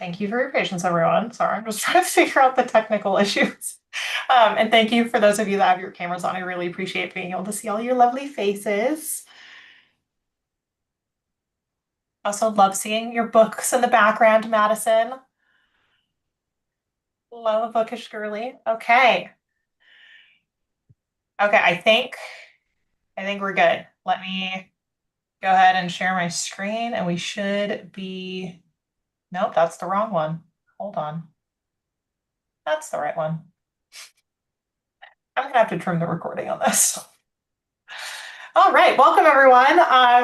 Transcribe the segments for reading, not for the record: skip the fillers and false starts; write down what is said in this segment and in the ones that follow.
Thank you for your patience, everyone. Sorry, I'm just trying to figure out the technical issues. And thank you for those of you that have your cameras on. I really appreciate being able to see all your lovely faces. Also love seeing your books in the background, Madison. Love a bookish girly. Okay. Okay, I think we're good. Let me go ahead and share my screen and we should be. Nope, that's the wrong one. Hold on. That's the right one. I'm gonna have to trim the recording on this. All right, welcome everyone.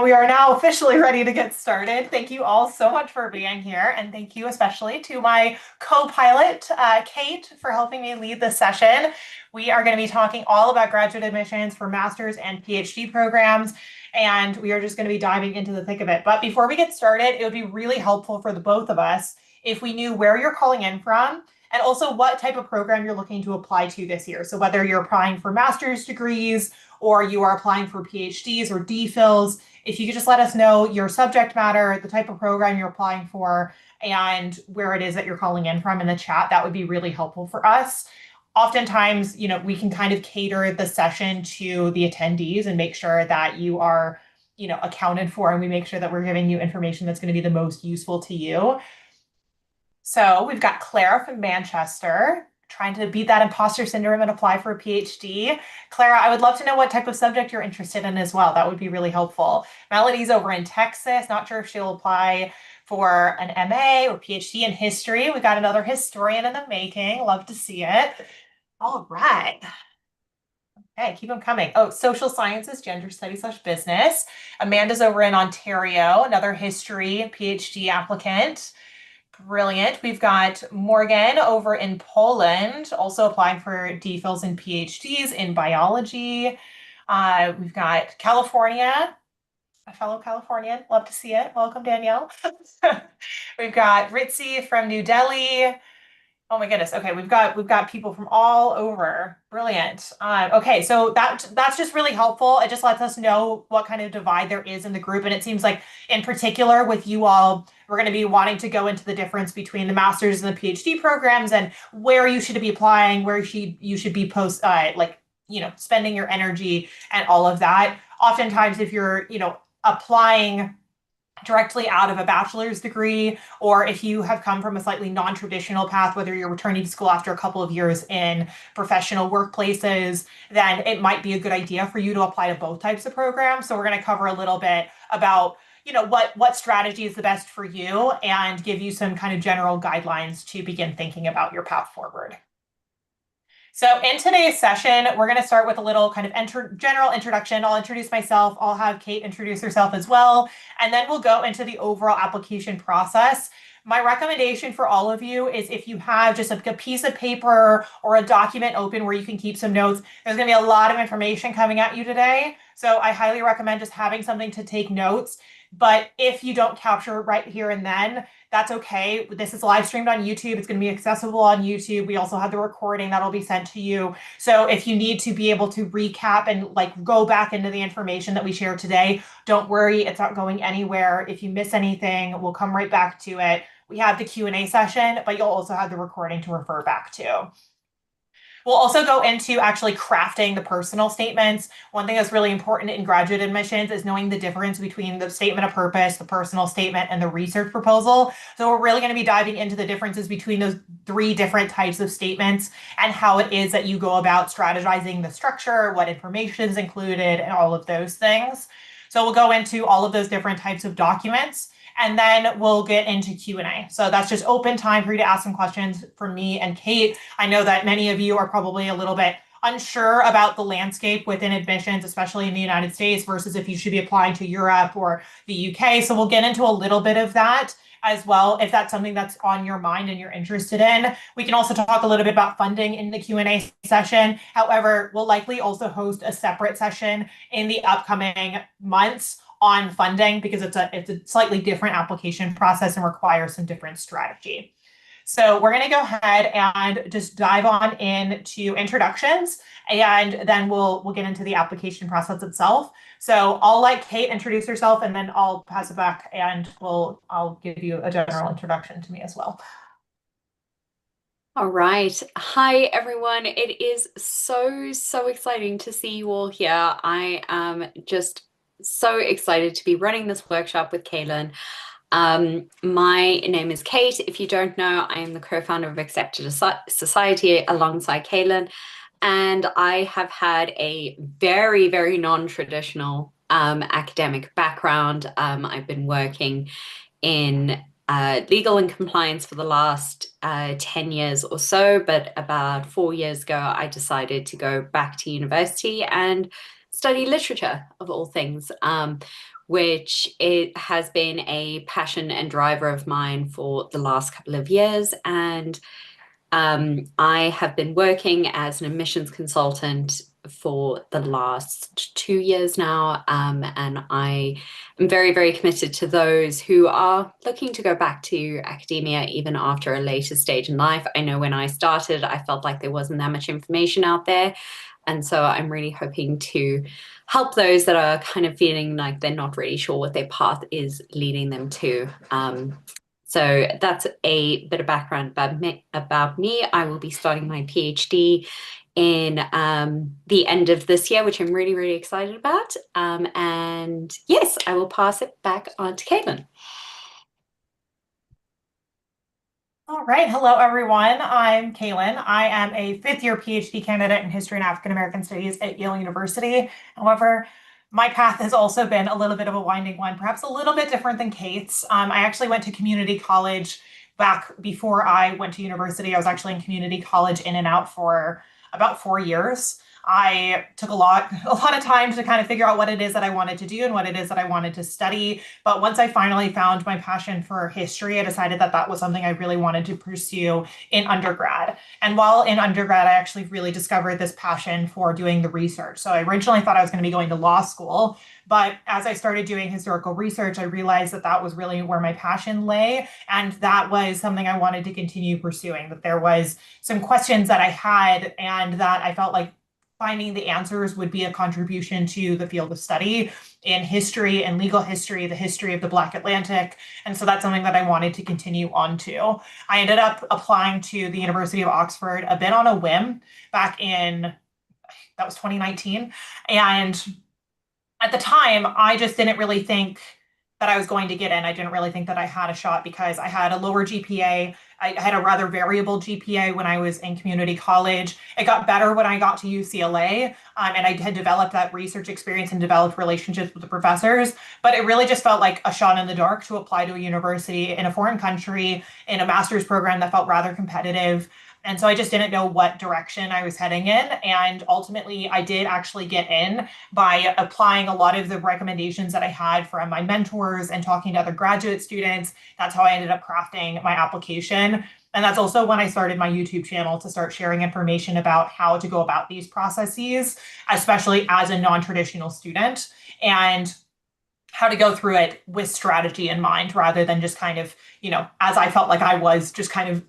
We are now officially ready to get started. Thank you all so much for being here, and thank you especially to my co-pilot, Kate, for helping me lead this session. We are going to be talking all about graduate admissions for master's and PhD programs, and we are just going to be diving into the thick of it. But before we get started, it would be really helpful for the both of us if we knew where you're calling in from and also what type of program you're looking to apply to this year. So whether you're applying for master's degrees, or you are applying for PhDs or DPhils, if you could just let us know your subject matter, the type of program you're applying for, and where it is that you're calling in from in the chat, that would be really helpful for us. Oftentimes, we can kind of cater the session to the attendees and make sure that you are, accounted for, and we make sure that we're giving you information that's going to be the most useful to you. So we've got Clara from Manchester trying to beat that imposter syndrome and apply for a PhD. Clara, I would love to know what type of subject you're interested in as well. That would be really helpful. Melody's over in Texas. Not sure if she'll apply for an MA or PhD in history. We've got another historian in the making. Love to see it. All right. Okay, keep them coming. Oh, social sciences, gender studies / business. Amanda's over in Ontario, another history PhD applicant. Brilliant. We've got Morgan over in Poland, also applying for DPhils and PhDs in biology. We've got California, a fellow Californian. Love to see it. Welcome, Danielle. We've got Ritzy from New Delhi. Oh my goodness. Okay, we've got people from all over. Brilliant. Okay, so that's just really helpful. It just lets us know what kind of divide there is in the group. And it seems like in particular with you all, we're going to be wanting to go into the difference between the master's and the PhD programs and where you should be applying, where you should be spending your energy and all of that. Oftentimes, if you're, applying directly out of a bachelor's degree, or if you have come from a slightly non-traditional path, whether you're returning to school after a couple of years in professional workplaces, then it might be a good idea for you to apply to both types of programs. So we're going to cover a little bit about what strategy is the best for you and give you some kind of general guidelines to begin thinking about your path forward. So in today's session, we're going to start with a little kind of general introduction. I'll introduce myself. I'll have Kate introduce herself as well. And then we'll go into the overall application process. My recommendation for all of you is if you have just a piece of paper or a document open where you can keep some notes, there's going to be a lot of information coming at you today. So I highly recommend just having something to take notes. But if you don't capture right here and then, that's okay. This is live streamed on YouTube. It's going to be accessible on YouTube. We also have the recording that'll be sent to you. So if you need to be able to recap and go back into the information that we shared today, don't worry, it's not going anywhere. If you miss anything, we'll come right back to it. We have the Q&A session, but you'll also have the recording to refer back to. We'll also go into actually crafting the personal statements. One thing that's really important in graduate admissions is knowing the difference between the statement of purpose, the personal statement, and the research proposal. So we're really going to be diving into the differences between those three different types of statements and how it is that you go about strategizing the structure, what information is included, and all of those things. So we'll go into all of those different types of documents. And then we'll get into Q&A. So that's just open time for you to ask some questions for me and Kate. I know that many of you are probably a little bit unsure about the landscape within admissions, especially in the United States, versus if you should be applying to Europe or the UK. So we'll get into a little bit of that as well, if that's something that's on your mind and you're interested in. We can also talk a little bit about funding in the Q&A session. However, we'll likely also host a separate session in the upcoming months on funding because it's a slightly different application process and requires some different strategy. So we're going to go ahead and just dive on into introductions, and then we'll get into the application process itself. So I'll let Kate introduce herself and then I'll pass it back and I'll give you a general introduction to me as well. All right. Hi, everyone. It is so exciting to see you all here. I am just so excited to be running this workshop with Kaelyn. My name is Kate. If you don't know, I am the co-founder of Accepted Society alongside Kaelyn, and I have had a very non-traditional academic background. I've been working in legal and compliance for the last 10 years or so, but about 4 years ago, I decided to go back to university and study literature, of all things, which it has been a passion and driver of mine for the last couple of years. And I have been working as an admissions consultant for the last 2 years now, and I am very committed to those who are looking to go back to academia even after a later stage in life. I know when I started, I felt like there wasn't that much information out there, and so I'm really hoping to help those that are kind of feeling like they're not really sure what their path is leading them to. So that's a bit of background about me. I will be starting my PhD in the end of this year, which I'm really excited about. And yes, I will pass it back on to Caitlin. All right. Hello, everyone. I'm Kaelyn. I am a fifth year PhD candidate in history and African American studies at Yale University. However, my path has also been a little bit of a winding one, perhaps a little bit different than Kate's. I actually went to community college back before I went to university. I was actually in community college in and out for about 4 years. I took a lot of time to kind of figure out what it is that I wanted to do and what it is that I wanted to study. But once I finally found my passion for history, I decided that that was something I really wanted to pursue in undergrad. And while in undergrad, I actually really discovered this passion for doing the research. So I originally thought I was going to be going to law school, but as I started doing historical research, I realized that that was really where my passion lay. And that was something I wanted to continue pursuing, that there was some questions that I had and that I felt like finding the answers would be a contribution to the field of study in history and legal history, the history of the Black Atlantic. And so that's something that I wanted to continue on to. I ended up applying to the University of Oxford a bit on a whim back in, that was 2019. And at the time, I just didn't really think that I was going to get in. I didn't really think that I had a shot because I had a lower GPA. I had a rather variable GPA when I was in community college. It got better when I got to UCLA, and I had developed that research experience and developed relationships with the professors. But it really just felt like a shot in the dark to apply to a university in a foreign country in a master's program that felt rather competitive. And so I just didn't know what direction I was heading in. And ultimately, I did actually get in by applying a lot of the recommendations that I had from my mentors and talking to other graduate students. That's how I ended up crafting my application. And that's also when I started my YouTube channel to start sharing information about how to go about these processes, especially as a non-traditional student, and how to go through it with strategy in mind rather than just kind of, as I felt like I was just kind of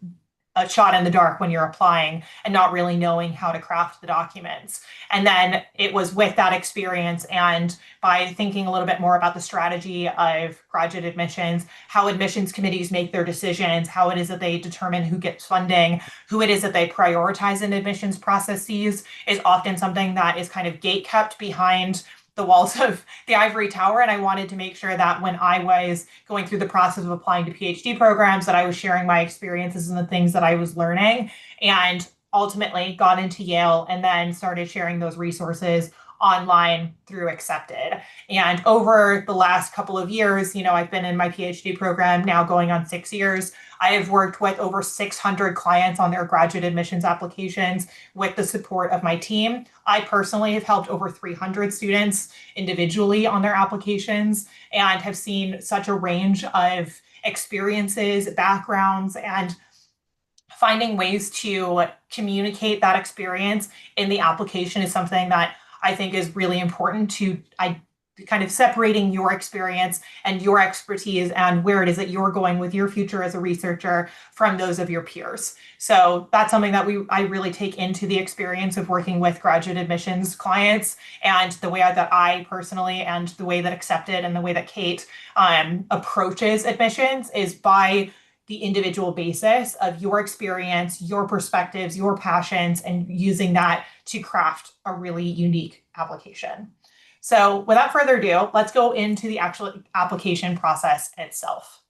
a shot in the dark when you're applying and not really knowing how to craft the documents. And then it was with that experience and by thinking a little bit more about the strategy of graduate admissions, how admissions committees make their decisions, how it is that they determine who gets funding, who it is that they prioritize in admissions processes is often something that is kind of gate kept behind the walls of the ivory tower. And I wanted to make sure that when I was going through the process of applying to PhD programs, that I was sharing my experiences and the things that I was learning, and ultimately got into Yale and then started sharing those resources online through Accepted. And over the last couple of years, I've been in my PhD program now going on 6 years. I have worked with over 600 clients on their graduate admissions applications with the support of my team. I personally have helped over 300 students individually on their applications and have seen such a range of experiences, backgrounds, and finding ways to communicate that experience in the application is something that I think is really important to kind of separating your experience and your expertise and where it is that you're going with your future as a researcher from those of your peers. So that's something that I really take into the experience of working with graduate admissions clients, and the way that I personally, and the way that Accepted and the way that Kate approaches admissions, is by the individual basis of your experience, your perspectives, your passions, and using that to craft a really unique application. So without further ado, let's go into the actual application process itself.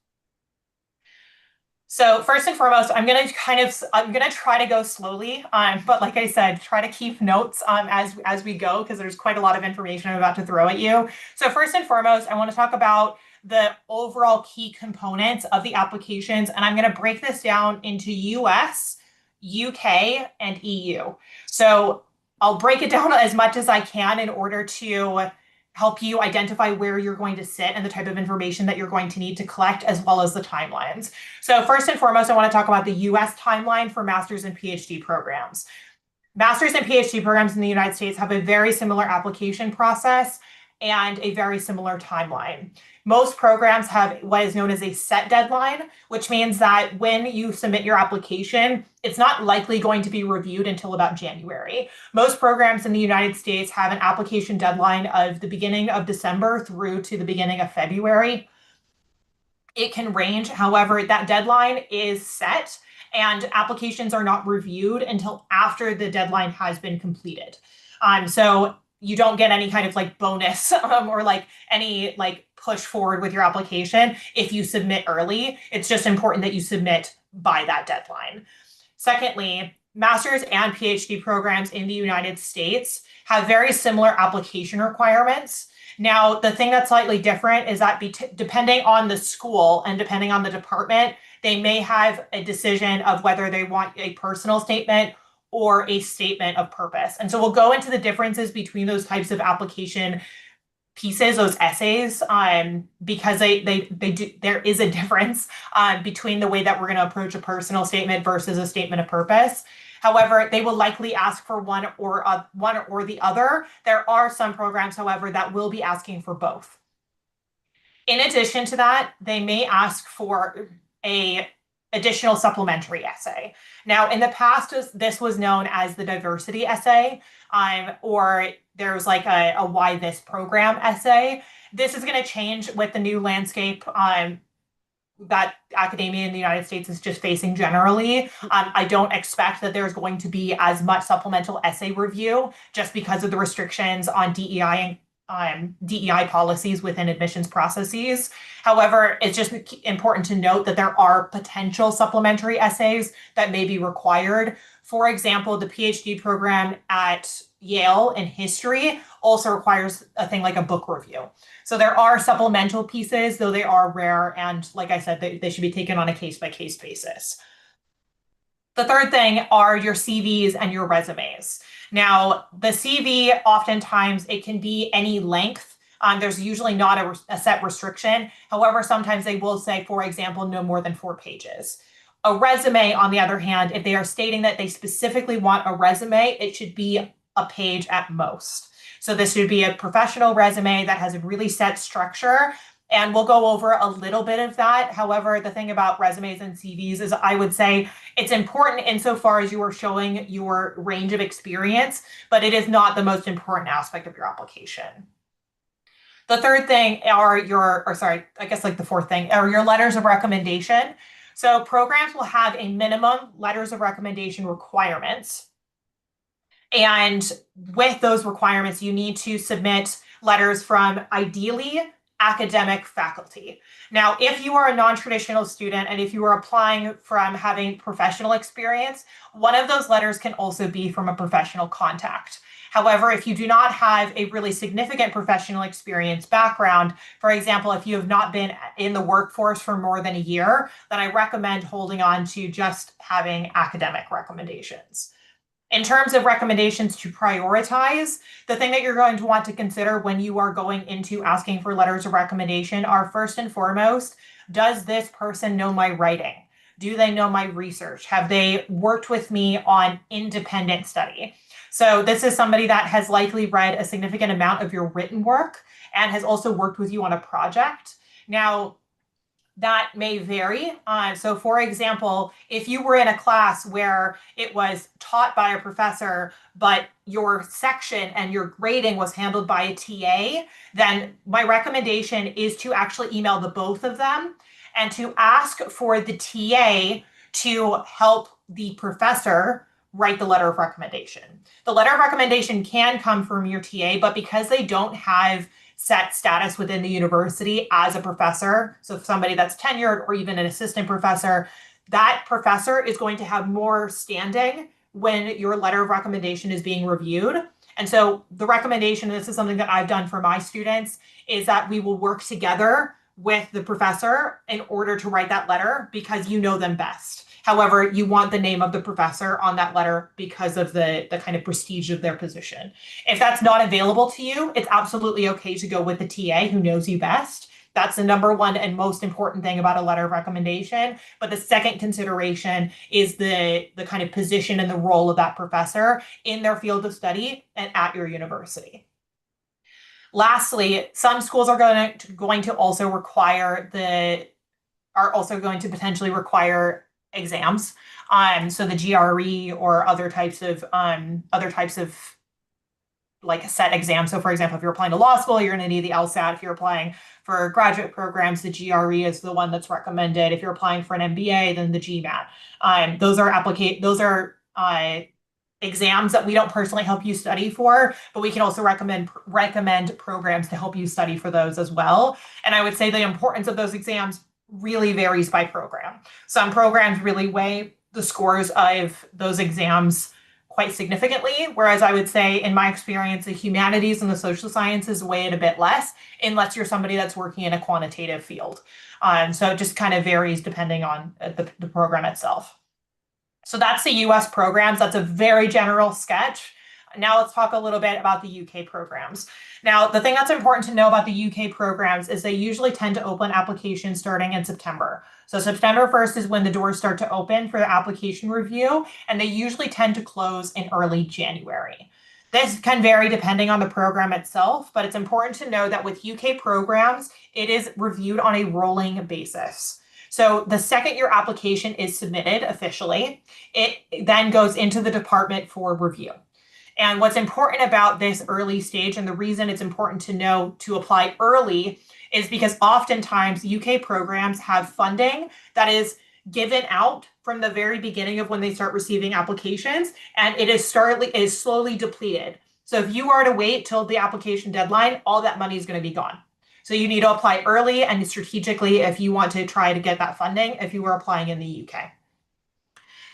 So first and foremost, I'm gonna try to go slowly, but like I said, try to keep notes as we go, because there's quite a lot of information I'm about to throw at you. So first and foremost, I want to talk about the overall key components of the applications, and I'm going to break this down into US, UK, and EU. So I'll break it down as much as I can in order to help you identify where you're going to sit and the type of information that you're going to need to collect, as well as the timelines. So first and foremost, I want to talk about the US timeline for master's and PhD programs. Master's and PhD programs in the United States have a very similar application process and a very similar timeline. Most programs have what is known as a set deadline, which means that when you submit your application, it's not likely going to be reviewed until about January. Most programs in the United States have an application deadline of the beginning of December through to the beginning of February. It can range, however, that deadline is set, and applications are not reviewed until after the deadline has been completed. So you don't get any kind of like bonus or like any like push forward with your application if you submit early. It's just important that you submit by that deadline. Secondly, master's and PhD programs in the United States have very similar application requirements. Now, the thing that's slightly different is that depending on the school and depending on the department, they may have a decision of whether they want a personal statement or a statement of purpose. And so we'll go into the differences between those types of application pieces, those essays, because there is a difference between the way that we're going to approach a personal statement versus a statement of purpose. However, they will likely ask for one or the other. There are some programs, however, that will be asking for both. In addition to that, they may ask for a additional supplementary essay. Now, in the past, this was known as the diversity essay, or there was like a why this program essay. This is going to change with the new landscape that academia in the United States is just facing generally. I don't expect that there's going to be as much supplemental essay review just because of the restrictions on DEI and DEI policies within admissions processes. However, it's just important to note that there are potential supplementary essays that may be required. For example, the PhD program at Yale in history also requires a thing like a book review. So there are supplemental pieces, though they are rare. And like I said, they should be taken on a case-by-case basis. The third thing are your CVs and your resumes. Now, the CV, oftentimes it can be any length. There's usually not a set restriction. However, sometimes they will say, for example, no more than 4 pages. A resume, on the other hand, if they are stating that they specifically want a resume, it should be a page at most. So this should be a professional resume that has a really set structure, and we'll go over a little bit of that. However, the thing about resumes and CVs is I would say it's important insofar as you are showing your range of experience, but it is not the most important aspect of your application. The third thing are the fourth thing are your letters of recommendation. So programs will have a minimum letters of recommendation requirements. And with those requirements, you need to submit letters from ideally academic faculty. Now, if you are a non-traditional student and if you are applying from having professional experience, one of those letters can also be from a professional contact. However, if you do not have a really significant professional experience background, for example, if you have not been in the workforce for more than a year, then I recommend holding on to just having academic recommendations. In terms of recommendations to prioritize, the thing that you're going to want to consider when you are going into asking for letters of recommendation are first and foremost, does this person know my writing? Do they know my research? Have they worked with me on independent study? So this is somebody that has likely read a significant amount of your written work and has also worked with you on a project. Now, that may vary. So, for example, if you were in a class where it was taught by a professor, but your section and your grading was handled by a TA, then my recommendation is to actually email the both of them and to ask for the TA to help the professor write the letter of recommendation. The letter of recommendation can come from your TA, but because they don't have set status within the university as a professor. So if somebody that's tenured or even an assistant professor, that professor is going to have more standing when your letter of recommendation is being reviewed. And so the recommendation, and this is something that I've done for my students, is that we will work together with the professor in order to write that letter because you know them best. However, you want the name of the professor on that letter because of the kind of prestige of their position. If that's not available to you, it's absolutely okay to go with the TA who knows you best. That's the number one and most important thing about a letter of recommendation. But the second consideration is the kind of position and the role of that professor in their field of study and at your university. Lastly, some schools are going to also require the are also going to potentially require exams. So the GRE or other types of like set exams. So for example, if you're applying to law school, you're going to need the LSAT. If you're applying for graduate programs, the GRE is the one that's recommended. If you're applying for an MBA, then the GMAT. Those are exams that we don't personally help you study for, but we can also recommend programs to help you study for those as well. And I would say the importance of those exams really varies by program. Some programs really weigh the scores of those exams quite significantly, whereas I would say in my experience, the humanities and the social sciences weigh it a bit less, unless you're somebody that's working in a quantitative field. So it just kind of varies depending on the program itself. So that's the US programs. That's a very general sketch. Now let's talk a little bit about the UK programs. Now, the thing that's important to know about the UK programs is they usually tend to open applications starting in September. So September 1st is when the doors start to open for the application review, and they usually tend to close in early January. This can vary depending on the program itself, but it's important to know that with UK programs, it is reviewed on a rolling basis. So the second your application is submitted officially, it then goes into the department for review. And what's important about this early stage, and the reason it's important to know to apply early, is because oftentimes UK programs have funding that is given out from the very beginning of when they start receiving applications, and it is slowly depleted. So if you are to wait till the application deadline, all that money is going to be gone. So you need to apply early and strategically if you want to try to get that funding if you are applying in the UK.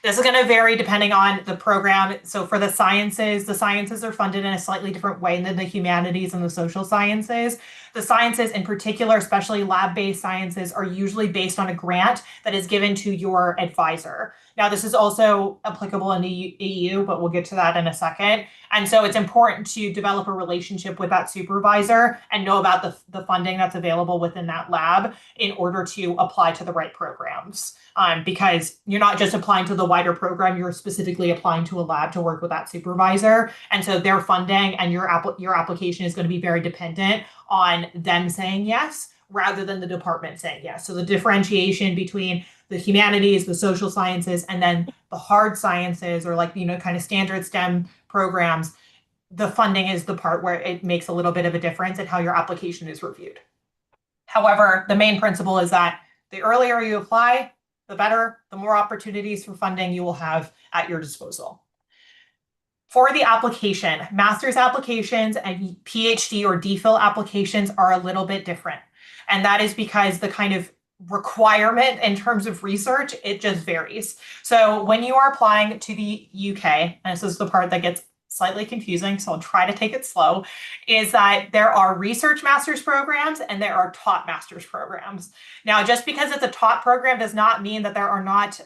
This is going to vary depending on the program. So for the sciences are funded in a slightly different way than the humanities and the social sciences. The sciences in particular, especially lab-based sciences, are usually based on a grant that is given to your advisor. Now, this is also applicable in the EU, but we'll get to that in a second. And so it's important to develop a relationship with that supervisor and know about the funding that's available within that lab in order to apply to the right programs. Because you're not just applying to the wider program, you're specifically applying to a lab to work with that supervisor. And so their funding and your application is going to be very dependent on them saying yes rather than the department saying yes. So the differentiation between the humanities, the social sciences, and then the hard sciences or kind of standard STEM programs, the funding is the part where it makes a little bit of a difference in how your application is reviewed. However, the main principle is that the earlier you apply, the better, the more opportunities for funding you will have at your disposal. For the application, master's applications and PhD or DPhil applications are a little bit different. And that is because the kind of requirement in terms of research, it just varies. So when you are applying to the UK, and this is the part that gets slightly confusing, so I'll try to take it slow, is that there are research master's programs and there are taught master's programs. Now, just because it's a taught program does not mean that there are not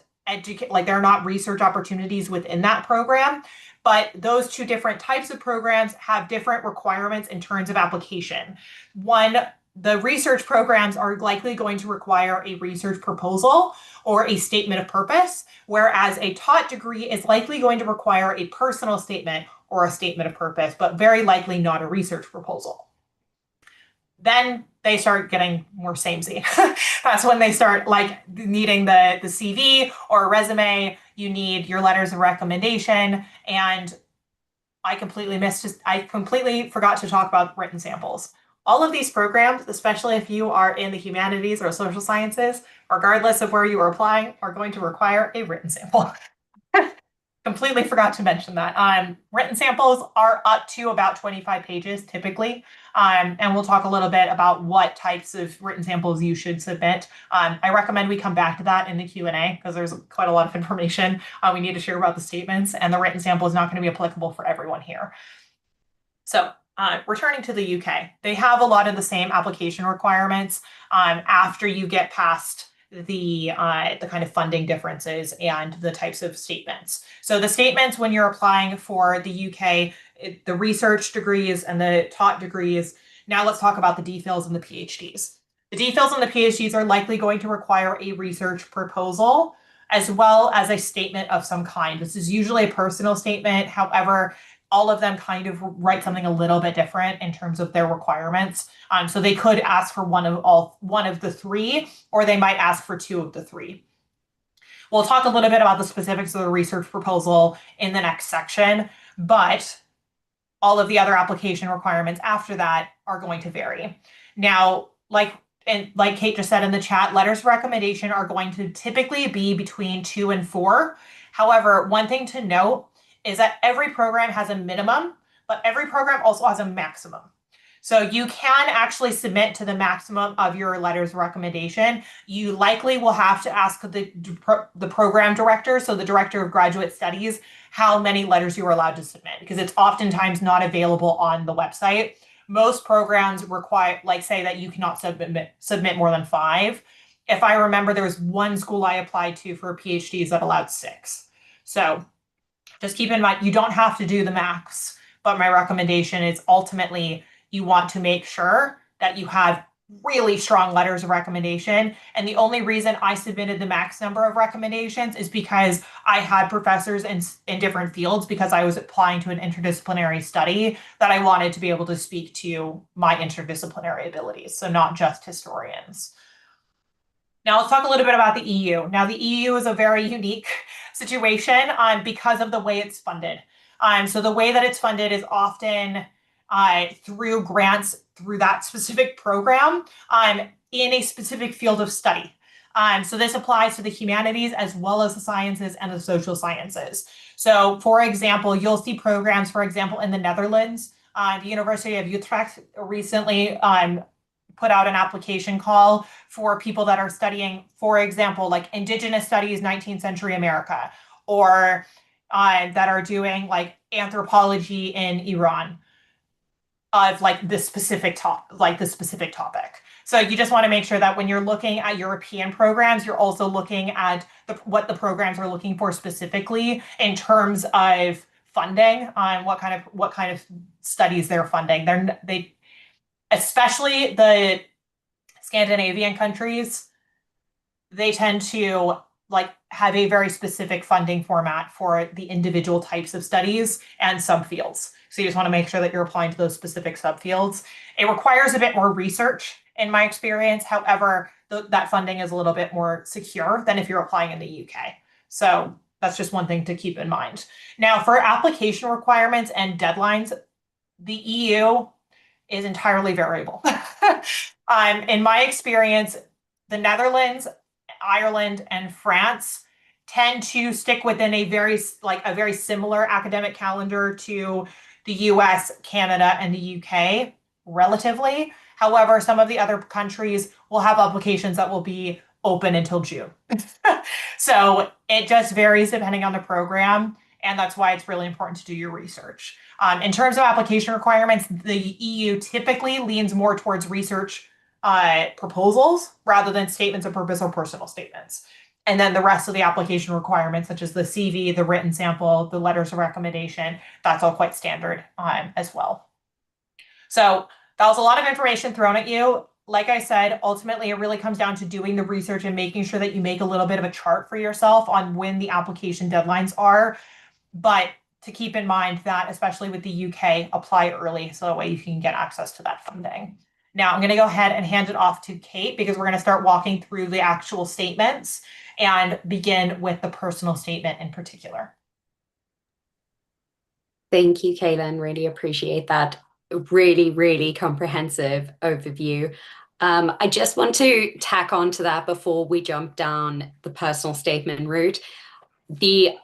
research opportunities within that program, but those two different types of programs have different requirements in terms of application. One, the research programs are likely going to require a research proposal or a statement of purpose, whereas a taught degree is likely going to require a personal statement or a statement of purpose, but very likely not a research proposal. Then they start getting more samey. That's when they start like needing the CV or a resume. You need your letters of recommendation. And I completely forgot to talk about written samples. All of these programs, especially if you are in the humanities or social sciences, regardless of where you are applying, are going to require a written sample. Completely forgot to mention that. Written samples are up to about 25 pages typically. And we'll talk a little bit about what types of written samples you should submit. I recommend we come back to that in the Q&A because there's quite a lot of information we need to share about the statements, and the written sample is not going to be applicable for everyone here. So returning to the UK, they have a lot of the same application requirements after you get past the kind of funding differences and the types of statements. So the statements when you're applying for the UK, the research degrees and the taught degrees. Now let's talk about the DPhils and the PhDs. The DPhils and the PhDs are likely going to require a research proposal as well as a statement of some kind. This is usually a personal statement. However, all of them kind of write something a little bit different in terms of their requirements. So they could ask for one of the three, or they might ask for two of the three. We'll talk a little bit about the specifics of the research proposal in the next section, but all of the other application requirements after that are going to vary. Now, like Kate just said in the chat, letters of recommendation are going to typically be between 2 and 4. However, one thing to note is that every program has a minimum, but every program also has a maximum. So you can actually submit to the maximum of your letters of recommendation. You likely will have to ask the program director, so the director of graduate studies, how many letters you are allowed to submit, because it's oftentimes not available on the website. Most programs require, like, say that you cannot submit more than 5. If I remember, there was one school I applied to for PhDs that allowed 6. So just keep in mind, you don't have to do the max, but my recommendation is ultimately you want to make sure that you have really strong letters of recommendation. And the only reason I submitted the max number of recommendations is because I had professors in different fields, because I was applying to an interdisciplinary study, that I wanted to be able to speak to my interdisciplinary abilities, so not just historians. Now let's talk a little bit about the EU. Now the EU is a very unique situation because of the way it's funded. So the way that it's funded is often through grants through that specific program in a specific field of study. So this applies to the humanities as well as the sciences and the social sciences. So for example, you'll see programs, for example, in the Netherlands, the University of Utrecht recently put out an application call for people that are studying, for example, like Indigenous Studies, 19th century America, or that are doing like anthropology in Iran of like this specific topic. So you just want to make sure that when you're looking at European programs, you're also looking at what the programs are looking for specifically in terms of funding, on what kind of studies they're funding. They especially the Scandinavian countries, they tend to like have a very specific funding format for the individual types of studies and subfields. So you just want to make sure that you're applying to those specific subfields. It requires a bit more research in my experience. However, that funding is a little bit more secure than if you're applying in the UK. So that's just one thing to keep in mind. Now, for application requirements and deadlines, the EU is entirely variable. In my experience, the Netherlands, Ireland, and France tend to stick within a very similar academic calendar to the US, Canada, and the UK relatively. However, some of the other countries will have applications that will be open until June. So it just varies depending on the program, and that's why it's really important to do your research. In terms of application requirements, the EU typically leans more towards research proposals rather than statements of purpose or personal statements. And then the rest of the application requirements, such as the CV, the written sample, the letters of recommendation, that's all quite standard as well. So that was a lot of information thrown at you. Like I said, ultimately, it really comes down to doing the research and making sure that you make a little bit of a chart for yourself on when the application deadlines are. But to keep in mind that, especially with the UK, apply early so that way you can get access to that funding. Now, I'm going to go ahead and hand it off to Kate because we're going to start walking through the actual statements and begin with the personal statement in particular. Thank you, Kaelyn. Really appreciate that. Really, really comprehensive overview. I just want to tack on to that before we jump down the personal statement route. The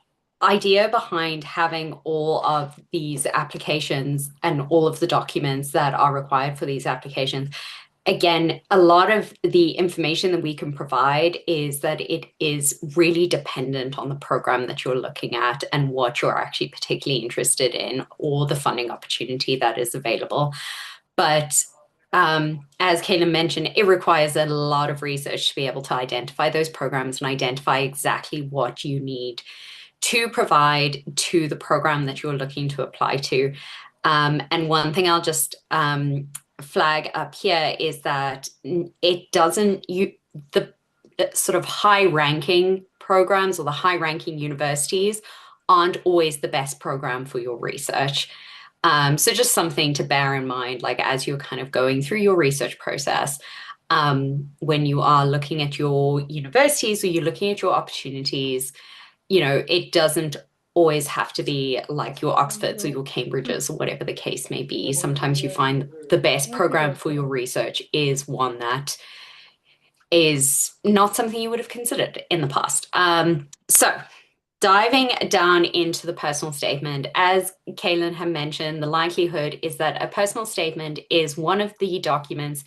idea behind having all of these applications and all of the documents that are required for these applications, again, a lot of the information that we can provide is that it is really dependent on the program that you're looking at and what you're actually particularly interested in or the funding opportunity that is available. But as Kaelyn mentioned, it requires a lot of research to be able to identify those programs and identify exactly what you need to provide to the program that you're looking to apply to. And one thing I'll just flag up here is that it doesn't, the sort of high ranking programs or the high ranking universities aren't always the best program for your research. So just something to bear in mind, like as you're kind of going through your research process, when you are looking at your universities or you're looking at your opportunities, it doesn't always have to be like your Oxfords or your Cambridges or whatever the case may be. Sometimes you find the best program for your research is one that is not something you would have considered in the past. So diving down into the personal statement, as Kaelyn had mentioned, the likelihood is that a personal statement is one of the documents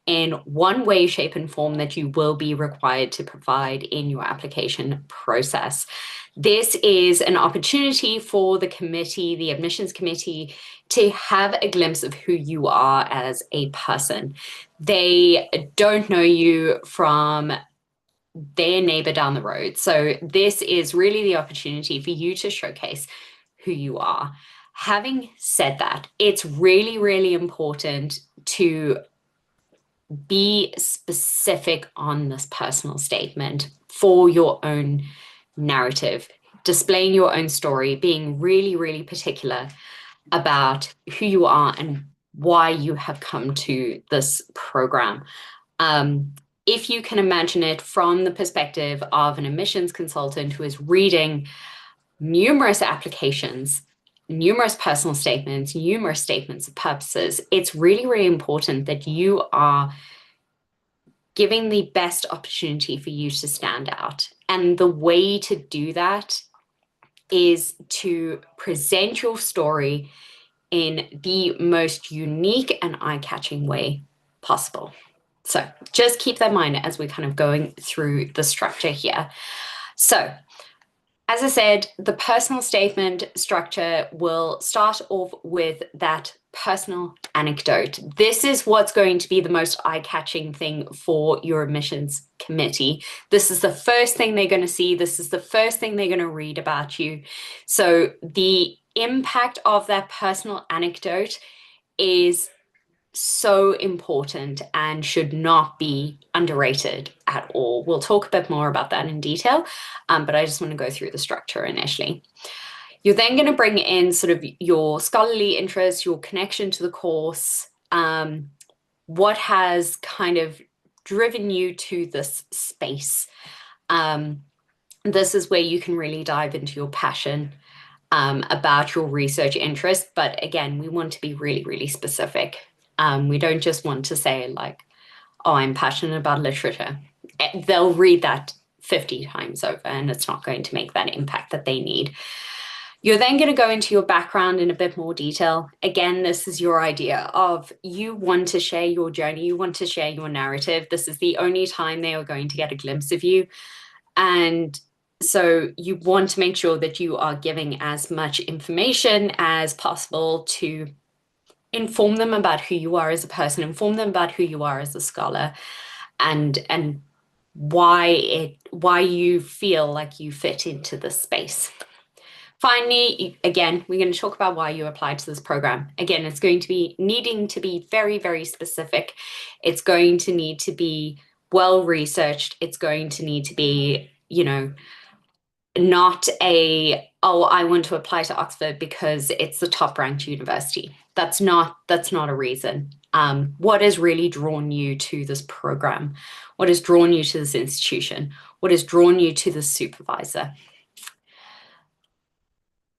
in one way, shape, and form that you will be required to provide in your application process. This is an opportunity for the committee, the admissions committee, to have a glimpse of who you are as a person. They don't know you from their neighbor down the road. So this is really the opportunity for you to showcase who you are. Having said that, it's really, really important to be specific on this personal statement for your own narrative, displaying your own story, being really, really particular about who you are and why you have come to this program. If you can imagine it from the perspective of an admissions consultant who is reading numerous applications, numerous personal statements, numerous statements of purposes, it's really, really important that you are giving the best opportunity for you to stand out. And the way to do that is to present your story in the most unique and eye-catching way possible. So just keep that in mind as we're kind of going through the structure here. So as I said, the personal statement structure will start off with that personal anecdote. This is what's going to be the most eye-catching thing for your admissions committee. This is the first thing they're going to see. This is the first thing they're going to read about you. So the impact of that personal anecdote is so important and should not be underrated at all. We'll talk a bit more about that in detail, but I just want to go through the structure initially. You're then going to bring in sort of your scholarly interest, your connection to the course, what has kind of driven you to this space. This is where you can really dive into your passion about your research interest. But again, we want to be really, really specific. We don't just want to say like, oh, I'm passionate about literature. They'll read that 50 times over and it's not going to make that impact that they need. You're then going to go into your background in a bit more detail. Again, this is your idea of you want to share your journey, you want to share your narrative. This is the only time they are going to get a glimpse of you. And so you want to make sure that you are giving as much information as possible to inform them about who you are as a person, inform them about who you are as a scholar, and why you feel like you fit into this space. Finally, again, we're going to talk about why you applied to this program. Again, it's going to be needing to be very, very specific. It's going to need to be well researched. It's going to need to be, not a, oh, I want to apply to Oxford because it's the top ranked university. That's not a reason. What has really drawn you to this program? What has drawn you to this institution? What has drawn you to the supervisor?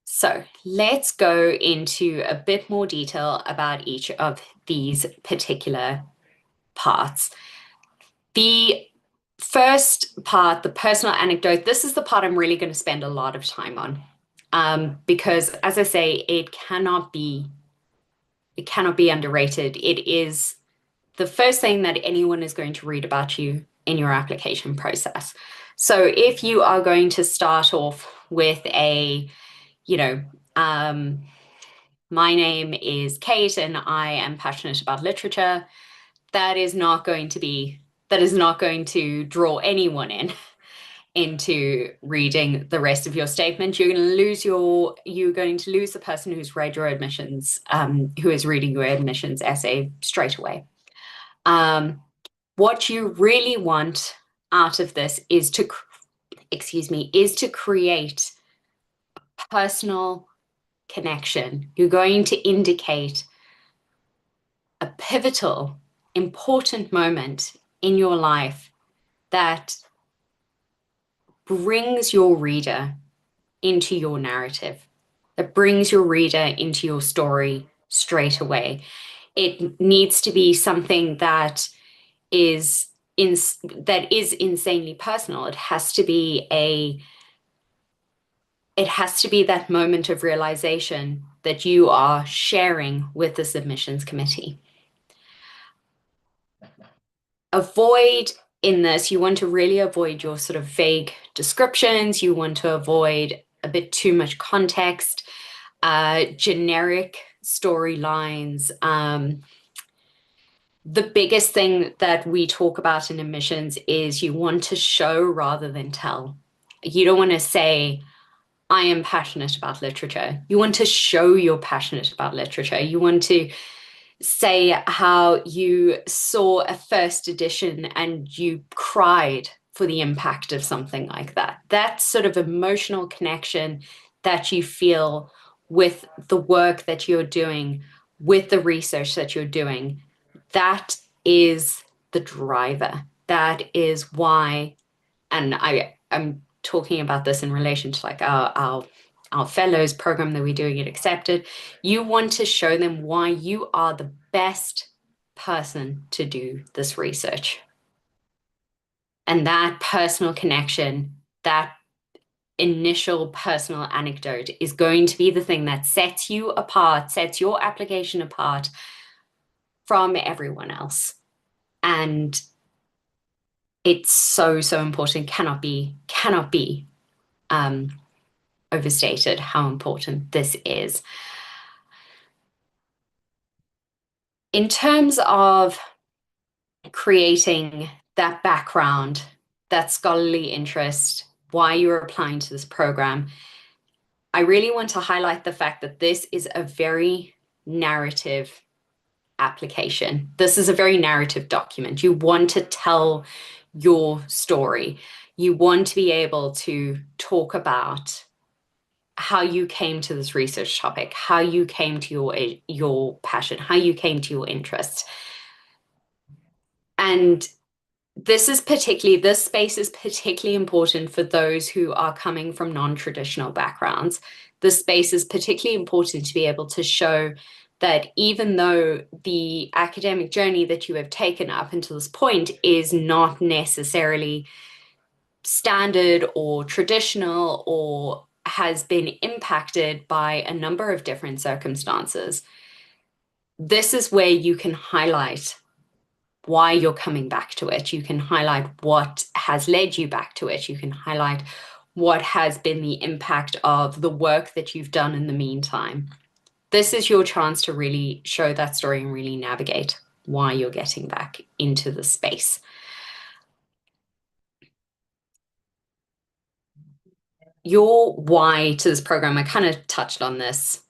So let's go into a bit more detail about each of these particular parts. The first part, the personal anecdote, this is the part I'm really going to spend a lot of time on. Because as I say, it cannot be underrated. It is the first thing that anyone is going to read about you in your application process. So if you are going to start off with a, you know, my name is Kate and I am passionate about literature, that is not going to draw anyone into reading the rest of your statement. You're going to lose the person who's read your admissions, who is reading your admissions essay straight away. What you really want out of this is to create personal connection. You're going to indicate a pivotal, important moment in your life that brings your reader into your narrative, that brings your reader into your story straight away. It needs to be something that is insanely personal. It has to be that moment of realization that you are sharing with the submissions committee. You want to really avoid your sort of vague descriptions. You want to avoid a bit too much context, generic storylines. The biggest thing that we talk about in admissions is you want to show rather than tell. You don't want to say, I am passionate about literature. You want to show you're passionate about literature. You want to say how you saw a first edition and you cried for the impact of something like that. That sort of emotional connection that you feel with the work that you're doing, with the research that you're doing, that is the driver. That is why, and I'm talking about this in relation to like our fellows program that we're doing at Accepted. You want to show them why you are the best person to do this research. And that personal connection, that initial personal anecdote is going to be the thing that sets you apart, sets your application apart from everyone else. And it's so, so important, cannot be overstated how important this is. In terms of creating that background, that scholarly interest, why you're applying to this program, I really want to highlight the fact that this is a very narrative application. This is a very narrative document. You want to tell your story. You want to be able to talk about how you came to this research topic, how you came to your passion, how you came to your interests. And this space is particularly important for those who are coming from non-traditional backgrounds. This space is particularly important to be able to show that even though the academic journey that you have taken up until this point is not necessarily standard or traditional or has been impacted by a number of different circumstances, this is where you can highlight why you're coming back to it. You can highlight what has led you back to it. You can highlight what has been the impact of the work that you've done in the meantime. This is your chance to really show that story and really navigate why you're getting back into the space. Your why to this program, I kind of touched on this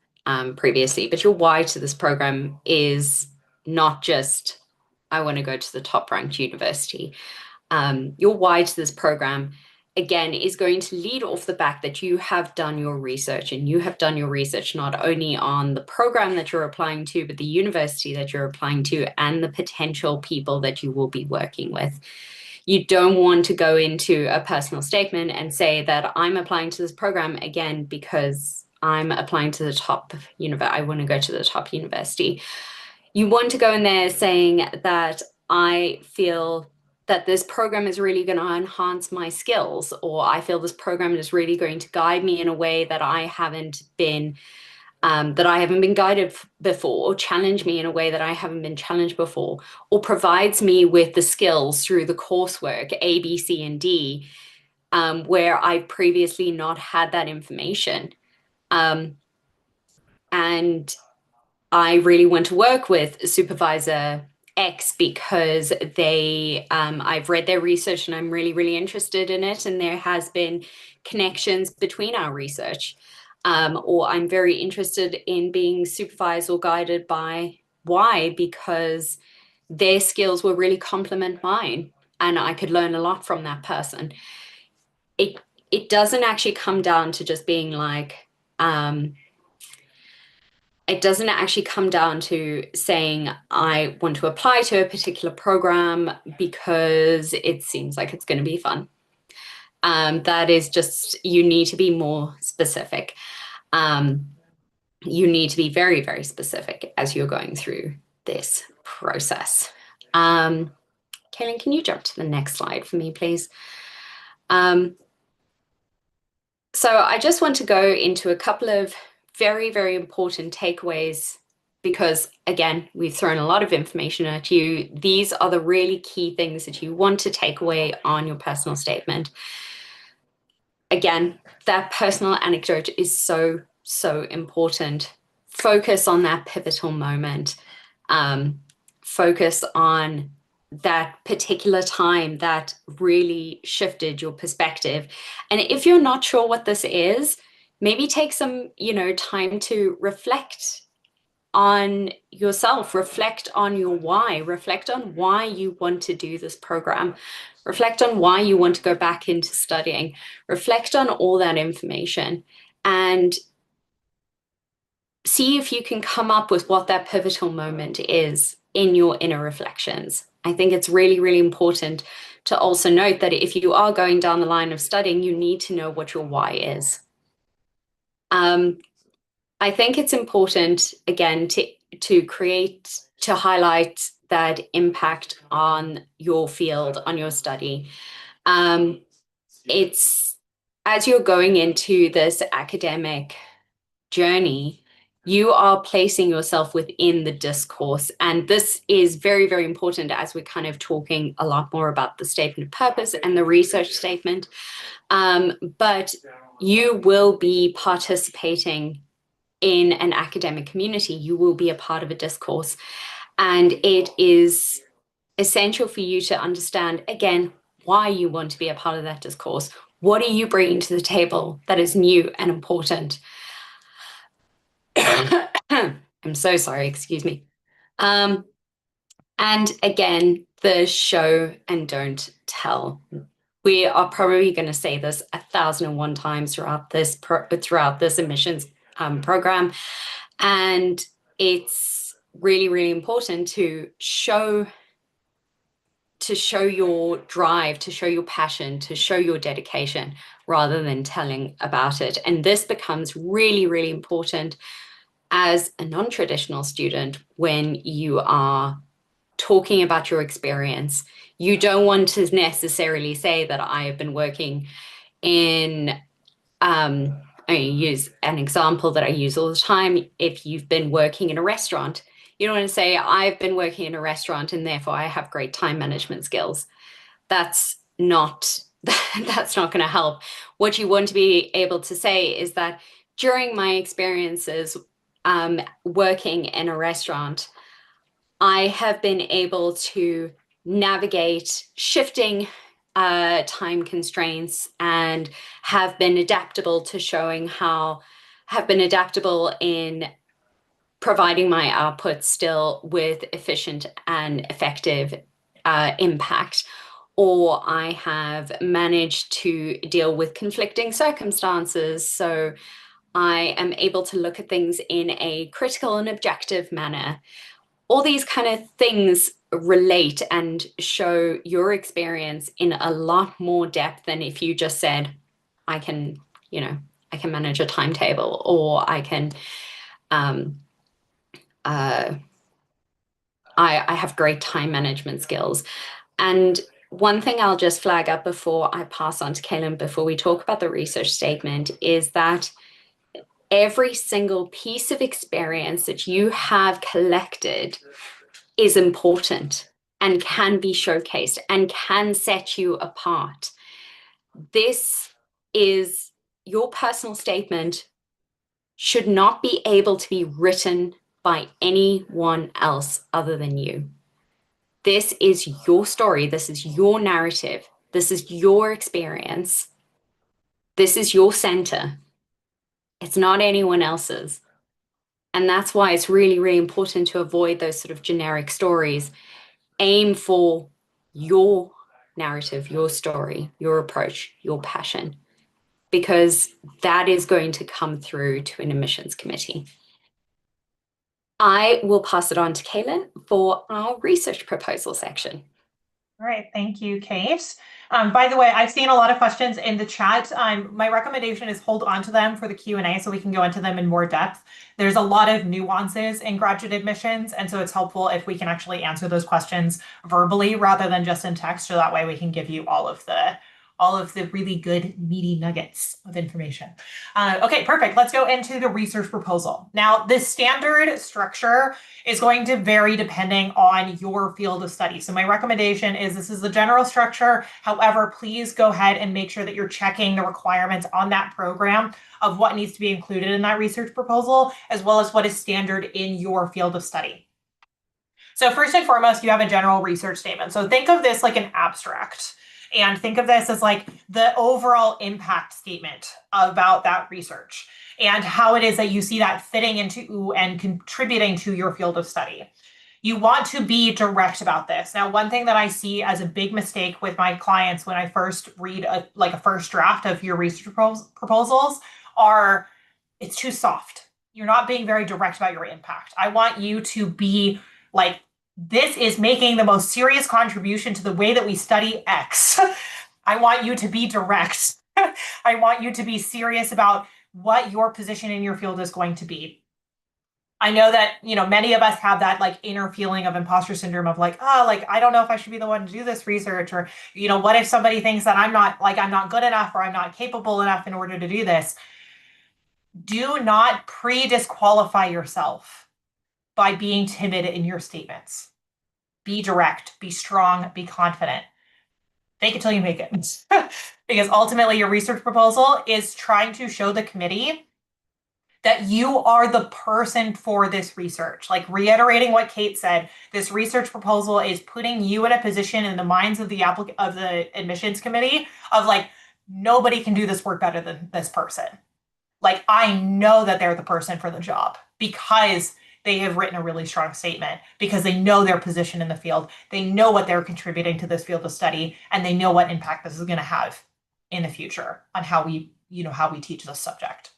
previously, but your why to this program is not just, I want to go to the top ranked university. Your why to this program again, is going to lead off the back that you have done your research, and you have done your research not only on the program that you're applying to, but the university that you're applying to and the potential people that you will be working with. You don't want to go into a personal statement and say that I'm applying to this program again because I'm applying to the top university. I want to go to the top university. You want to go in there saying that I feel that this program is really going to enhance my skills, or I feel this program is really going to guide me in a way that I haven't been guided before, or challenge me in a way that I haven't been challenged before, or provides me with the skills through the coursework A, B, C, and D, where I've previously not had that information. Um, and I really want to work with Supervisor X because I've read their research and I'm really, really interested in it. And there has been connections between our research. Or I'm very interested in being supervised or guided by Y because their skills will really complement mine and I could learn a lot from that person. It it doesn't actually come down to just being like, it doesn't actually come down to saying I want to apply to a particular program because it seems like it's going to be fun. That is just, you need to be more specific. Um, you need to be very, very specific as you're going through this process. Kaelyn, can you jump to the next slide for me, please? Um, so I just want to go into a couple of very, very important takeaways because, again, we've thrown a lot of information at you. These are the really key things that you want to take away on your personal statement. Again, that personal anecdote is so, so important. Focus on that pivotal moment. Focus on that particular time that really shifted your perspective. And if you're not sure what this is, maybe take some, time to reflect on yourself, reflect on your why, reflect on why you want to do this program, reflect on why you want to go back into studying, reflect on all that information, and see if you can come up with what that pivotal moment is in your inner reflections. I think it's really, really important to also note that if you are going down the line of studying, you need to know what your why is. I think it's important, again, to highlight that impact on your field, on your study. It's as you're going into this academic journey, you are placing yourself within the discourse. And this is very, very important as we're kind of talking a lot more about the statement of purpose and the research statement. But you will be participating in an academic community. You will be a part of a discourse. And it is essential for you to understand, again, why you want to be a part of that discourse. What are you bringing to the table that is new and important? I'm so sorry, excuse me. And again, the show and don't tell. We are probably going to say this 1,001 times throughout this admissions program, and it's really, really important to show your drive, to show your passion, to show your dedication, rather than telling about it. And this becomes really, really important as a non-traditional student when you are talking about your experience. You don't want to necessarily say that I have been working in, I use an example that I use all the time. If you've been working in a restaurant, you don't want to say, I've been working in a restaurant and therefore I have great time management skills. That's not that's not going to help. What you want to be able to say is that during my experiences working in a restaurant, I have been able to navigate shifting time constraints and have been adaptable in providing my output still with efficient and effective impact. or I have managed to deal with conflicting circumstances. So I am able to look at things in a critical and objective manner. All these kind of things relate and show your experience in a lot more depth than if you just said, I can, you know, I can manage a timetable, or I can, um, uh, I have great time management skills. And one thing I'll just flag up before I pass on to Kaelyn, before we talk about the research statement, is that every single piece of experience that you have collected is important and can be showcased and can set you apart. This is your personal statement, should not be able to be written by anyone else other than you. This is your story. This is your narrative. This is your experience. This is your center. It's not anyone else's. And that's why it's really, really important to avoid those sort of generic stories. Aim for your narrative, your story, your approach, your passion, because that is going to come through to an admissions committee. I will pass it on to Kaelyn for our research proposal section. All right, thank you, Kate. By the way, I've seen a lot of questions in the chat. My recommendation is hold on to them for the Q&A so we can go into them in more depth. There's a lot of nuances in graduate admissions, and so it's helpful if we can actually answer those questions verbally rather than just in text, so that way we can give you all of the really good meaty nuggets of information. Okay, perfect. Let's go into the research proposal. Now, the standard structure is going to vary depending on your field of study. So my recommendation is this is the general structure. However, please go ahead and make sure that you're checking the requirements on that program of what needs to be included in that research proposal, as well as what is standard in your field of study. So first and foremost, you have a general research statement. So think of this like an abstract. And think of this as like the overall impact statement about that research and how it is that you see that fitting into and contributing to your field of study. You want to be direct about this. Now, one thing that I see as a big mistake with my clients when I first read a first draft of your research proposals are it's too soft. You're not being very direct about your impact. I want you to be like, this is making the most serious contribution to the way that we study X. I want you to be direct. I want you to be serious about what your position in your field is going to be. I know that, many of us have that like inner feeling of imposter syndrome of like, oh, like, I don't know if I should be the one to do this research, or, what if somebody thinks that I'm not good enough or I'm not capable enough in order to do this. Do not pre-disqualify yourself by being timid in your statements. Be direct, be strong, be confident. Fake it till you make it. Because ultimately your research proposal is trying to show the committee that you are the person for this research. Like reiterating what Kate said, this research proposal is putting you in a position in the minds of the admissions committee of like, nobody can do this work better than this person. Like, I know that they're the person for the job because they have written a really strong statement, because they know their position in the field. They know what they're contributing to this field of study, and they know what impact this is going to have in the future on how we teach this subject.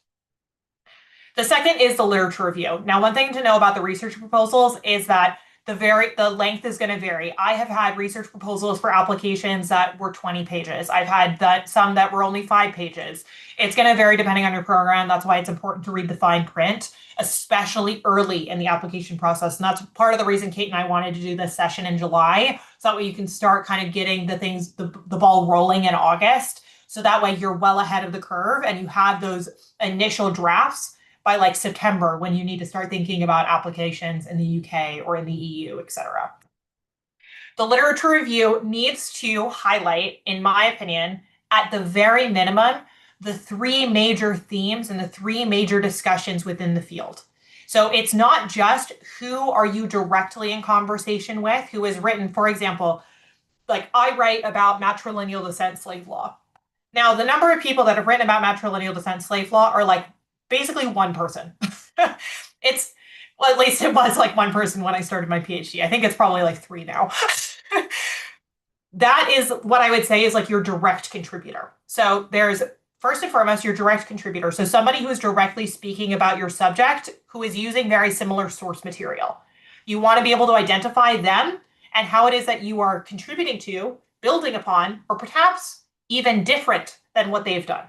The second is the literature review. Now, one thing to know about the research proposals is that the length is going to vary. I have had research proposals for applications that were 20 pages. I've had some that were only 5 pages. It's going to vary depending on your program. That's why it's important to read the fine print, especially early in the application process. And that's part of the reason Kate and I wanted to do this session in July. So that way you can start kind of getting the ball rolling in August. So that way you're well ahead of the curve and you have those initial drafts by like September, when you need to start thinking about applications in the UK or in the EU, et cetera. The literature review needs to highlight, in my opinion, at the very minimum, the 3 major themes and the 3 major discussions within the field. So it's not just who are you directly in conversation with, who has written, for example, like I write about matrilineal descent slave law. Now, the number of people that have written about matrilineal descent slave law are like basically one person. Well, at least it was like one person when I started my PhD. I think it's probably like 3 now. that is what I would say is like your direct contributor. So there's first and foremost your direct contributor. So somebody who is directly speaking about your subject who is using very similar source material. You want to be able to identify them and how it is that you are contributing to, building upon, or perhaps even different than what they've done.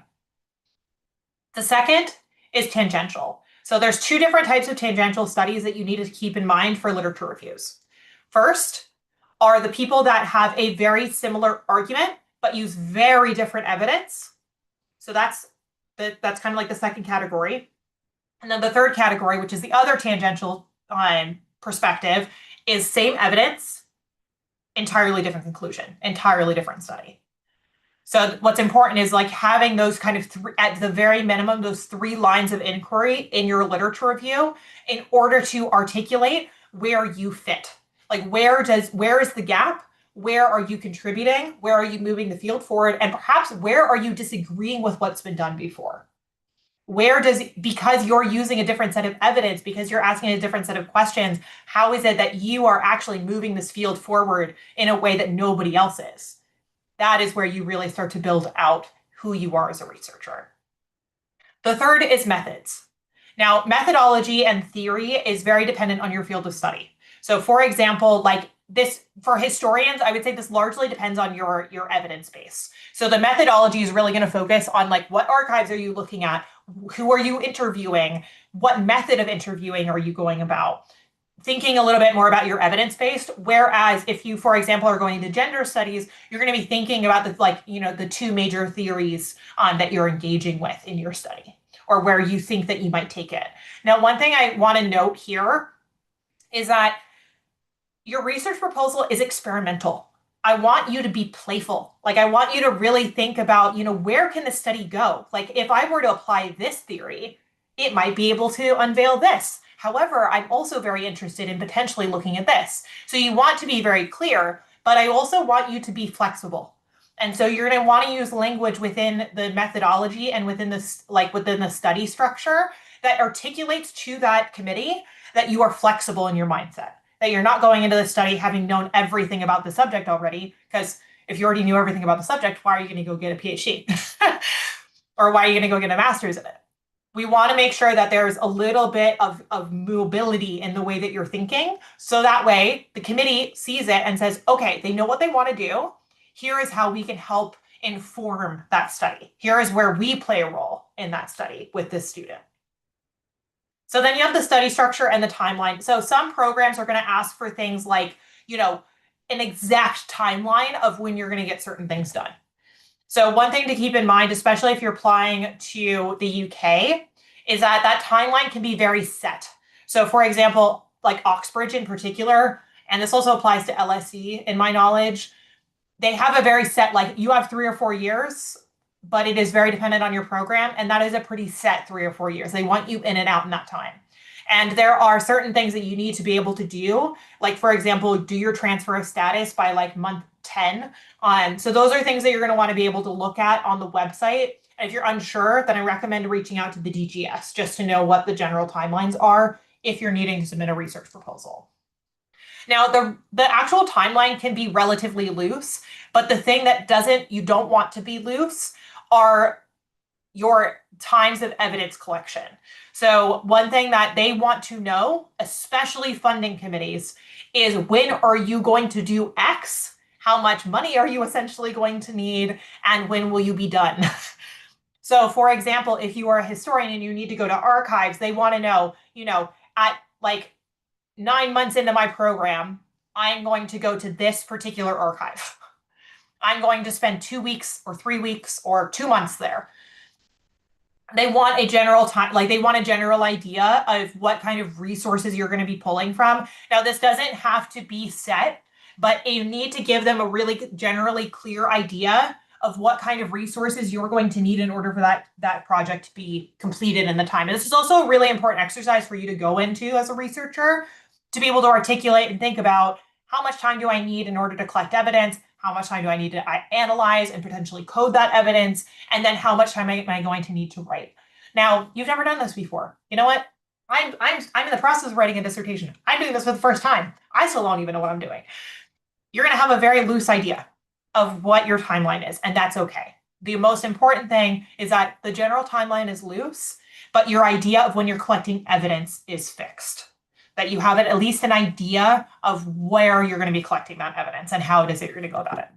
The second is tangential. So there's two different types of tangential studies that you need to keep in mind for literature reviews. First are the people that have a very similar argument but use very different evidence. So that's kind of like the second category. And then the third category, which is the other tangential perspective, is same evidence, entirely different conclusion, entirely different study. So what's important is like having those kind of three, at the very minimum, those three lines of inquiry in your literature review in order to articulate where you fit. Like where is the gap? Where are you contributing? Where are you moving the field forward? And perhaps where are you disagreeing with what's been done before? Because you're using a different set of evidence, because you're asking a different set of questions, how is it that you are actually moving this field forward in a way that nobody else is? That is where you really start to build out who you are as a researcher. The third is methods. Now, methodology and theory is very dependent on your field of study. So, for example, like this for historians, I would say this largely depends on your evidence base. So the methodology is really going to focus on like what archives are you looking at? Who are you interviewing? What method of interviewing are you going about? Thinking a little bit more about your evidence based. Whereas if you, for example, are going into gender studies, you're going to be thinking about the like, the two major theories that you're engaging with in your study or where you think that you might take it. Now, one thing I want to note here is that your research proposal is experimental. I want you to be playful. Like I want you to really think about, where can the study go? Like if I were to apply this theory, it might be able to unveil this. However, I'm also very interested in potentially looking at this. So you want to be very clear, but I also want you to be flexible. And so you're going to want to use language within the methodology and within this, like within the study structure that articulates to that committee that you are flexible in your mindset, that you're not going into the study having known everything about the subject already. Because if you already knew everything about the subject, why are you going to go get a PhD? Or why are you going to go get a master's in it? We want to make sure that there's a little bit of mobility in the way that you're thinking. So that way the committee sees it and says, okay, they know what they want to do. Here is how we can help inform that study. Here is where we play a role in that study with this student. So then you have the study structure and the timeline. So some programs are going to ask for things like, an exact timeline of when you're going to get certain things done. So one thing to keep in mind, especially if you're applying to the UK, is that that timeline can be very set. So for example, like Oxbridge in particular, and this also applies to LSE in my knowledge, they have a very set, like you have 3 or 4 years, but it is very dependent on your program. And that is a pretty set 3 or 4 years. They want you in and out in that time. And there are certain things that you need to be able to do. Like, for example, do your transfer of status by like month 10. So those are things that you're going to want to be able to look at on the website. And if you're unsure, then I recommend reaching out to the DGS just to know what the general timelines are if you're needing to submit a research proposal. Now, the actual timeline can be relatively loose, but the thing that you don't want to be loose are your times of evidence collection. So one thing that they want to know, especially funding committees, is when are you going to do X? How much money are you essentially going to need? And when will you be done? So for example, if you are a historian and you need to go to archives, they want to know, at like 9 months into my program, I'm going to go to this particular archive. I'm going to spend 2 weeks or 3 weeks or 2 months there. They want a general time, like they want a general idea of what kind of resources you're going to be pulling from. Now, this doesn't have to be set, but you need to give them a really generally clear idea of what kind of resources you're going to need in order for that project to be completed in the time. And this is also a really important exercise for you to go into as a researcher to be able to articulate and think about how much time do I need in order to collect evidence? How much time do I need to analyze and potentially code that evidence? And then how much time am I going to need to write? Now, you've never done this before. You know what? I'm in the process of writing a dissertation. I'm doing this for the first time. I still don't even know what I'm doing. You're going to have a very loose idea. of what your timeline is, and that's okay. The most important thing is that the general timeline is loose, but your idea of when you're collecting evidence is fixed. That you have at least an idea of where you're going to be collecting that evidence and how it is that you're going to go about it.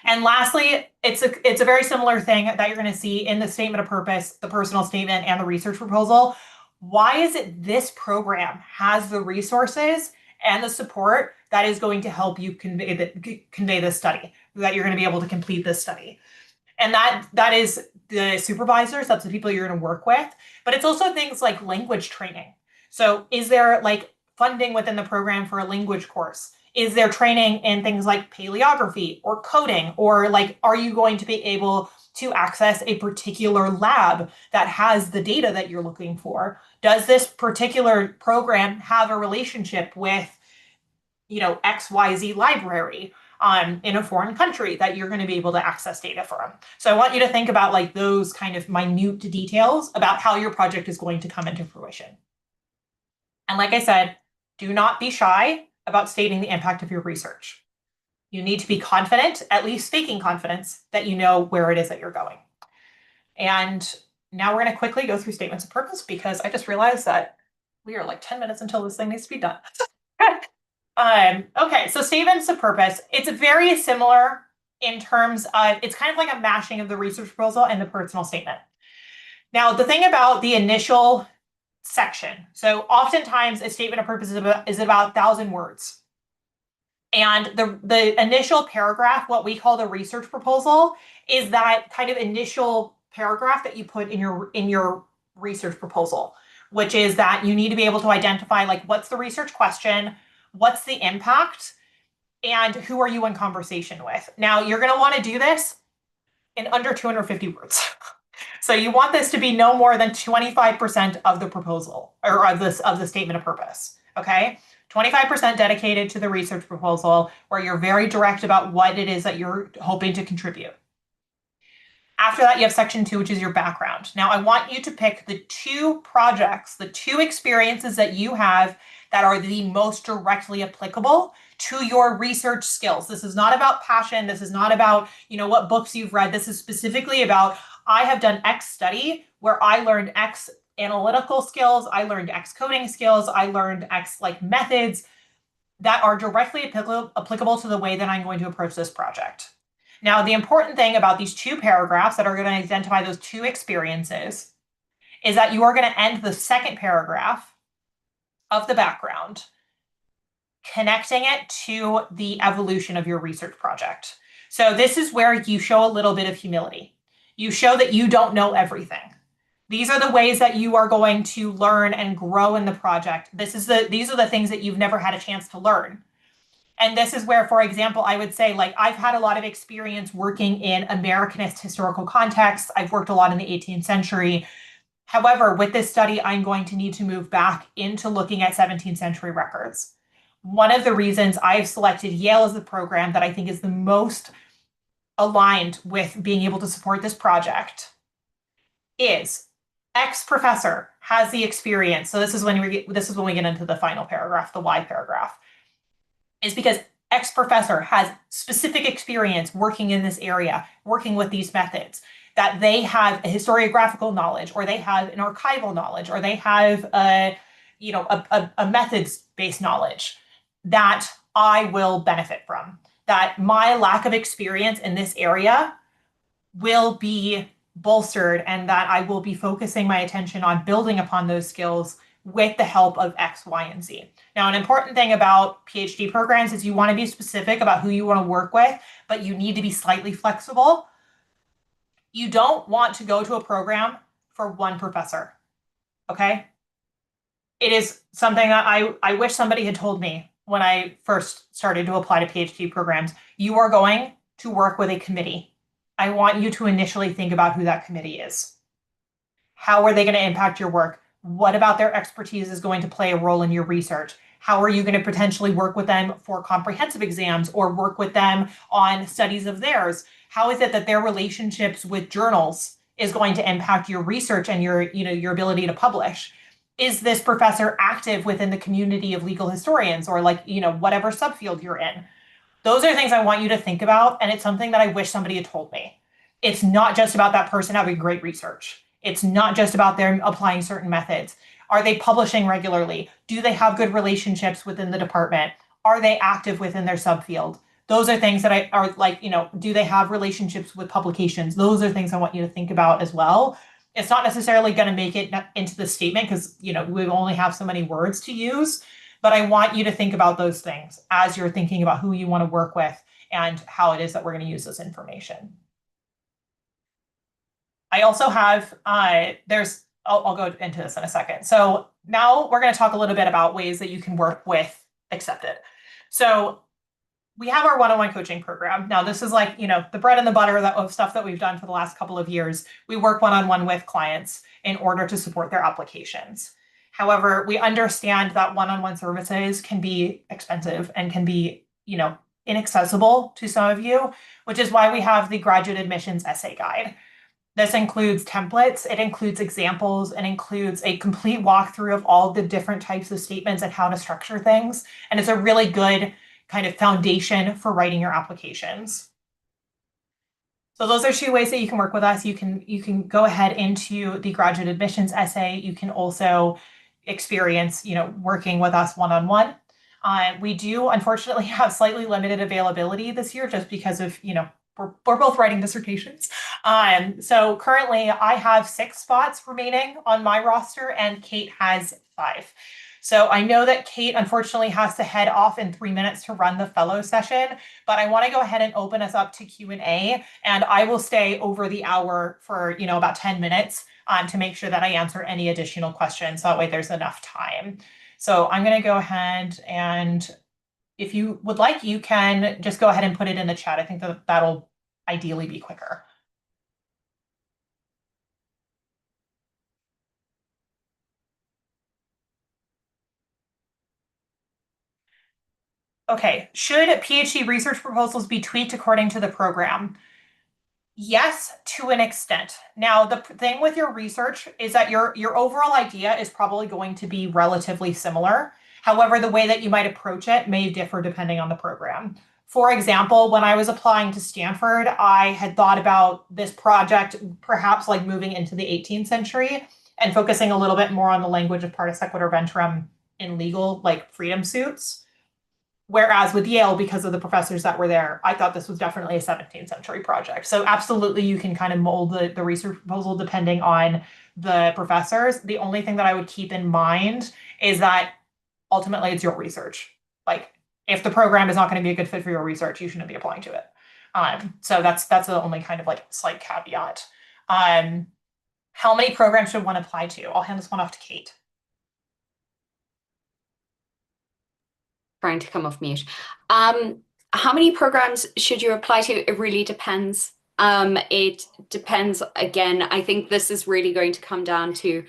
And lastly, it's a very similar thing that you're going to see in the statement of purpose, the personal statement, and the research proposal. Why is it this program has the resources and the support that is going to help you convey this study, that you're going to be able to complete this study? And that is the supervisors, that's the people you're going to work with, but it's also things like language training. So is there like funding within the program for a language course? Is there training in things like paleography or coding? Or like, are you going to be able to access a particular lab that has the data that you're looking for? Does this particular program have a relationship with, XYZ library in a foreign country that you're going to be able to access data from? So I want you to think about like those kind of minute details about how your project is going to come into fruition. And like I said, do not be shy about stating the impact of your research. You need to be confident, at least speaking confidence, that you know where it is that you're going. And now we're going to quickly go through statements of purpose because I just realized that we are like 10 minutes until this thing needs to be done. Okay, so statements of purpose. It's very similar in terms of, it's kind of like a mashing of the research proposal and the personal statement. Now, the thing about the initial section, so oftentimes a statement of purpose is about 1,000 words. And the initial paragraph, what we call the research proposal, is that kind of initial paragraph that you put in your research proposal, which is that you need to be able to identify like what's the research question, what's the impact, and who are you in conversation with. Now, you're going to want to do this in under 250 words. So you want this to be no more than 25% of the proposal or of the statement of purpose. Okay. 25% dedicated to the research proposal where you're very direct about what it is that you're hoping to contribute. After that, you have section 2, which is your background. Now, I want you to pick the 2 projects, the 2 experiences that you have that are the most directly applicable to your research skills. This is not about passion. This is not about, what books you've read. This is specifically about, I have done X study where I learned X analytical skills. I learned X coding skills. I learned X like methods that are directly applicable to the way that I'm going to approach this project. Now, the important thing about these 2 paragraphs that are going to identify those 2 experiences is that you are going to end the second paragraph of the background, connecting it to the evolution of your research project. So this is where you show a little bit of humility. You show that you don't know everything. These are the ways that you are going to learn and grow in the project. These are the things that you've never had a chance to learn. And this is where, for example, I would say, like, I've had a lot of experience working in Americanist historical contexts. I've worked a lot in the 18th century. However, with this study, I'm going to need to move back into looking at 17th century records. One of the reasons I've selected Yale as the program that I think is the most aligned with being able to support this project is X professor has the experience. So this is when we get into the final paragraph, the Y paragraph, is because X professor has specific experience working in this area, working with these methods, that they have a historiographical knowledge, or they have an archival knowledge, or they have a methods-based knowledge that I will benefit from. That my lack of experience in this area will be bolstered, and that I will be focusing my attention on building upon those skills with the help of X, Y, and Z. Now, an important thing about PhD programs is you want to be specific about who you want to work with, but you need to be slightly flexible. You don't want to go to a program for one professor, okay? It is something that I wish somebody had told me when I first started to apply to PhD programs. You are going to work with a committee. I want you to initially think about who that committee is. How are they going to impact your work? What about their expertise is going to play a role in your research? How are you going to potentially work with them for comprehensive exams or work with them on studies of theirs? How is it that their relationships with journals is going to impact your research and your ability to publish? Is this professor active within the community of legal historians or whatever subfield you're in? Those are things I want you to think about, and it's something that I wish somebody had told me. It's not just about that person having great research. It's not just about them applying certain methods. Are they publishing regularly? Do they have good relationships within the department? Are they active within their subfield? Those are things that I are like, do they have relationships with publications? Those are things I want you to think about as well. It's not necessarily going to make it into the statement because, we only have so many words to use, but I want you to think about those things as you're thinking about who you want to work with and how it is that we're going to use this information. I also have, I'll go into this in a second. So now we're going to talk a little bit about ways that you can work with Accepted. So we have our one-on-one coaching program. Now, this is like, the bread and the butter of stuff that we've done for the last couple of years. We work one-on-one with clients in order to support their applications. However, we understand that one-on-one services can be expensive and can be, inaccessible to some of you, which is why we have the graduate admissions essay guide. This includes templates, it includes examples, it includes a complete walkthrough of all the different types of statements and how to structure things. And it's a really good kind of foundation for writing your applications. So those are two ways that you can work with us. You can go ahead into the graduate admissions essay. You can also experience, working with us one-on-one. We do unfortunately have slightly limited availability this year just because of, we're both writing dissertations. So currently I have 6 spots remaining on my roster and Kate has 5. So I know that Kate unfortunately has to head off in 3 minutes to run the fellow session, but I want to go ahead and open us up to Q&A, and I will stay over the hour for, about 10 minutes to make sure that I answer any additional questions. So that way there's enough time. So I'm going to go ahead and if you would like, you can just go ahead and put it in the chat. I think that that'll ideally be quicker. Okay, should PhD research proposals be tweaked according to the program? Yes, to an extent. Now, the thing with your research is that your overall idea is probably going to be relatively similar. However, the way that you might approach it may differ depending on the program. For example, when I was applying to Stanford, I had thought about this project perhaps like moving into the 18th century and focusing a little bit more on the language of parte sequitur ventrem in legal, like freedom suits. Whereas with Yale, because of the professors that were there, I thought this was definitely a 17th century project. So absolutely, you can kind of mold the research proposal depending on the professors. The only thing that I would keep in mind is that ultimately it's your research. Like if the program is not going to be a good fit for your research, you shouldn't be applying to it. So that's the only kind of like slight caveat. How many programs should one apply to? I'll hand this one off to Kate. Trying to come off mute. How many programs should you apply to? It really depends. It depends. Again, I think this is really going to come down to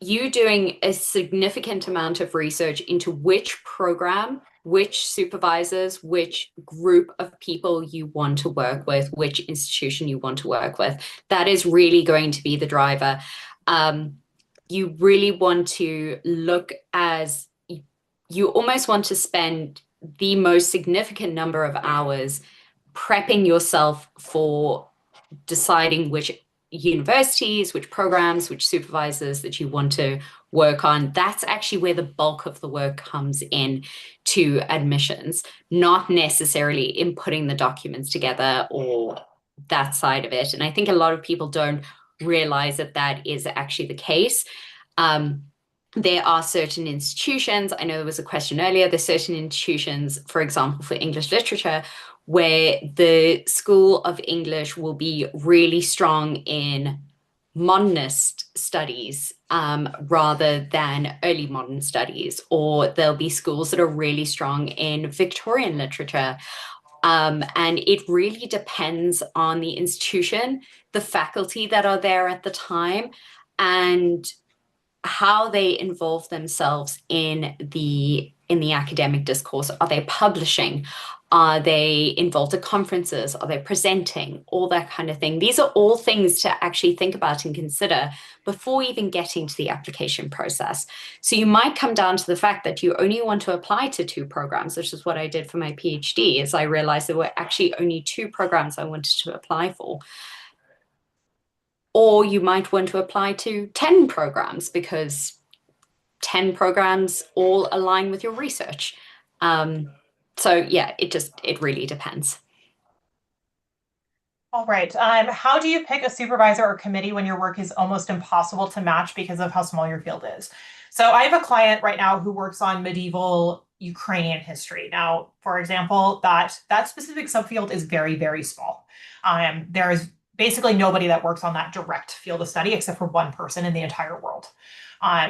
you doing a significant amount of research into which program, which supervisors, which group of people you want to work with, which institution you want to work with. That is really going to be the driver. You really want to look as you almost want to spend the most significant number of hours prepping yourself for deciding which universities, which programs, which supervisors that you want to work on. That's actually where the bulk of the work comes in to admissions, not necessarily in putting the documents together or that side of it. And I think a lot of people don't realize that that is actually the case. There are certain institutions, I know there was a question earlier, there's certain institutions, for example, for English literature, where the School of English will be really strong in modernist studies rather than early modern studies, or there'll be schools that are really strong in Victorian literature. And it really depends on the institution, the faculty that are there at the time, and how they involve themselves in the academic discourse. Are they publishing? Are they involved at conferences? Are they presenting? All that kind of thing. These are all things to actually think about and consider before even getting to the application process. So you might come down to the fact that you only want to apply to two programs, which is what I did for my PhD, as I realized there were actually only two programs I wanted to apply for. Or you might want to apply to 10 programs because 10 programs all align with your research. Um, so yeah, it really depends. All right. How do you pick a supervisor or committee when your work is almost impossible to match because of how small your field is? So I have a client right now who works on medieval Ukrainian history. Now, for example, that specific subfield is very, very small. There is basically nobody that works on that direct field of study except for one person in the entire world.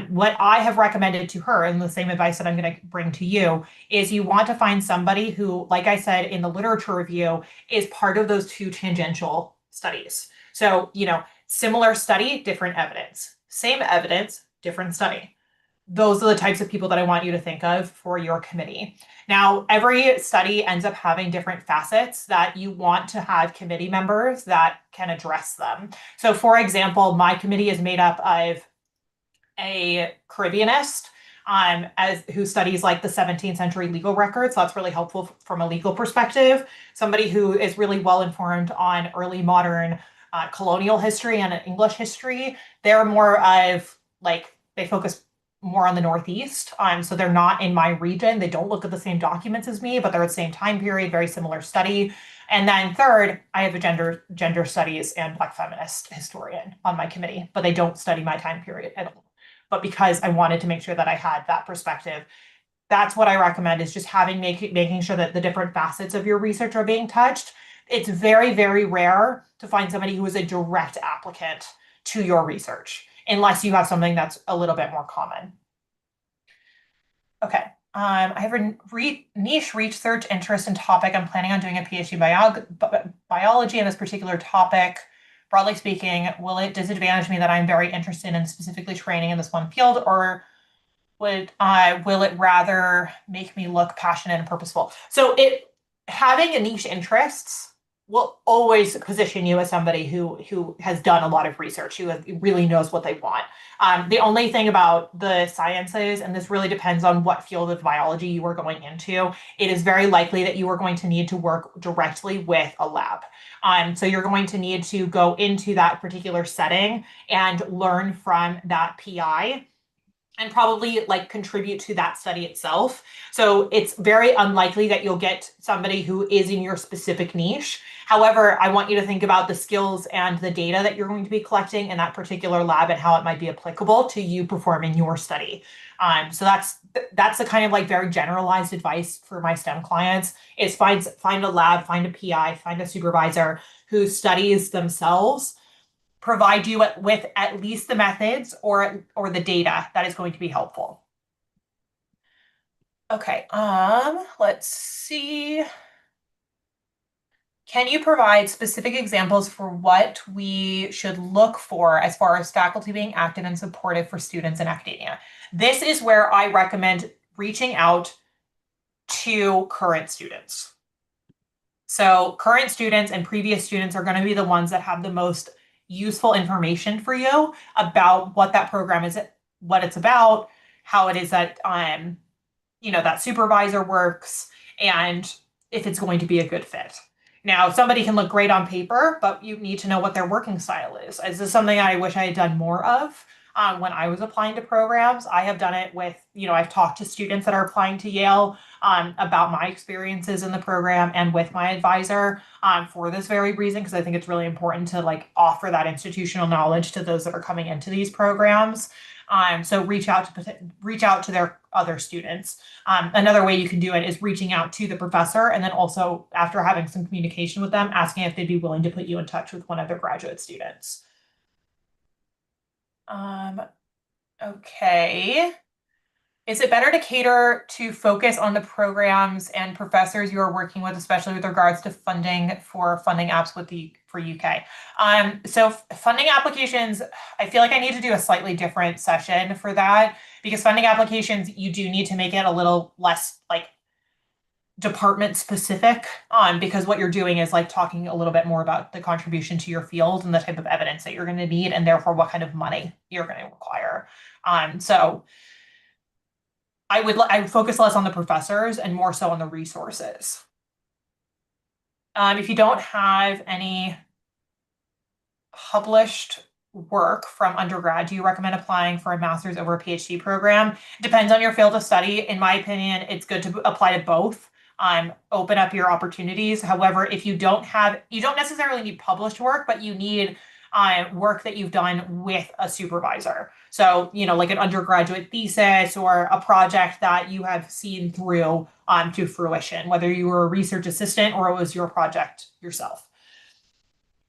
What I have recommended to her, and the same advice that I'm going to bring to you, is you want to find somebody who, like I said in the literature review, is part of those two tangential studies. So, similar study, different evidence. Same evidence, different study. Those are the types of people that I want you to think of for your committee. Now, every study ends up having different facets that you want to have committee members that can address them. So, for example, my committee is made up of a Caribbeanist as who studies like the 17th century legal records. So that's really helpful from a legal perspective. Somebody who is really well informed on early modern colonial history and English history. They're more of like they focus more on the Northeast. So they're not in my region. They don't look at the same documents as me, but they're at the same time period, very similar study. And then third, I have a gender studies and Black feminist historian on my committee, but they don't study my time period at all. But because I wanted to make sure that I had that perspective, that's what I recommend is just making sure that the different facets of your research are being touched. It's very, very rare to find somebody who is a direct applicant to your research, unless you have something that's a little bit more common. Okay. I have a niche research interest and topic. I'm planning on doing a PhD biology in this particular topic. Broadly speaking, will it disadvantage me that I'm very interested in specifically training in this one field, or will it rather make me look passionate and purposeful? So it having a niche interests will always position you as somebody who has done a lot of research, who really knows what they want. The only thing about the sciences, and this really depends on what field of biology you are going into, it is very likely that you are going to need to work directly with a lab. So you're going to need to go into that particular setting and learn from that PI and probably like contribute to that study itself. So it's very unlikely that you'll get somebody who is in your specific niche. However, I want you to think about the skills and the data that you're going to be collecting in that particular lab and how it might be applicable to you performing your study. So that's the kind of like very generalized advice for my STEM clients is find a lab, find a PI, find a supervisor who studies themselves, provide you with at least the methods or the data that is going to be helpful. Okay, let's see. Can you provide specific examples for what we should look for as far as faculty being active and supportive for students in academia? This is where I recommend reaching out to current students. So current students and previous students are going to be the ones that have the most useful information for you about what that program is, what it's about, how it is that that supervisor works, and if it's going to be a good fit. Now, somebody can look great on paper, but you need to know what their working style is. This is something I wish I had done more of when I was applying to programs. I have done it with, I've talked to students that are applying to Yale about my experiences in the program and with my advisor for this very reason, because I think it's really important to like offer that institutional knowledge to those that are coming into these programs. So reach out to their other students. Another way you can do it is reaching out to the professor, and then also after having some communication with them, asking if they'd be willing to put you in touch with one of their graduate students. Okay. Is it better to cater to focus on the programs and professors you are working with, especially with regards to funding apps for UK? So funding applications, I feel like I need to do a slightly different session for that because funding applications, you do need to make it a little less like department specific, because what you're doing is like talking a little bit more about the contribution to your field and the type of evidence that you're going to need, and therefore what kind of money you're going to require. So I would focus less on the professors and more so on the resources. If you don't have any published work from undergrad, do you recommend applying for a master's over a PhD program? Depends on your field of study. In my opinion, it's good to apply to both. Open up your opportunities. However, if you don't have, you don't necessarily need published work, but you need work that you've done with a supervisor. So, like an undergraduate thesis or a project that you have seen through to fruition, whether you were a research assistant or it was your project yourself.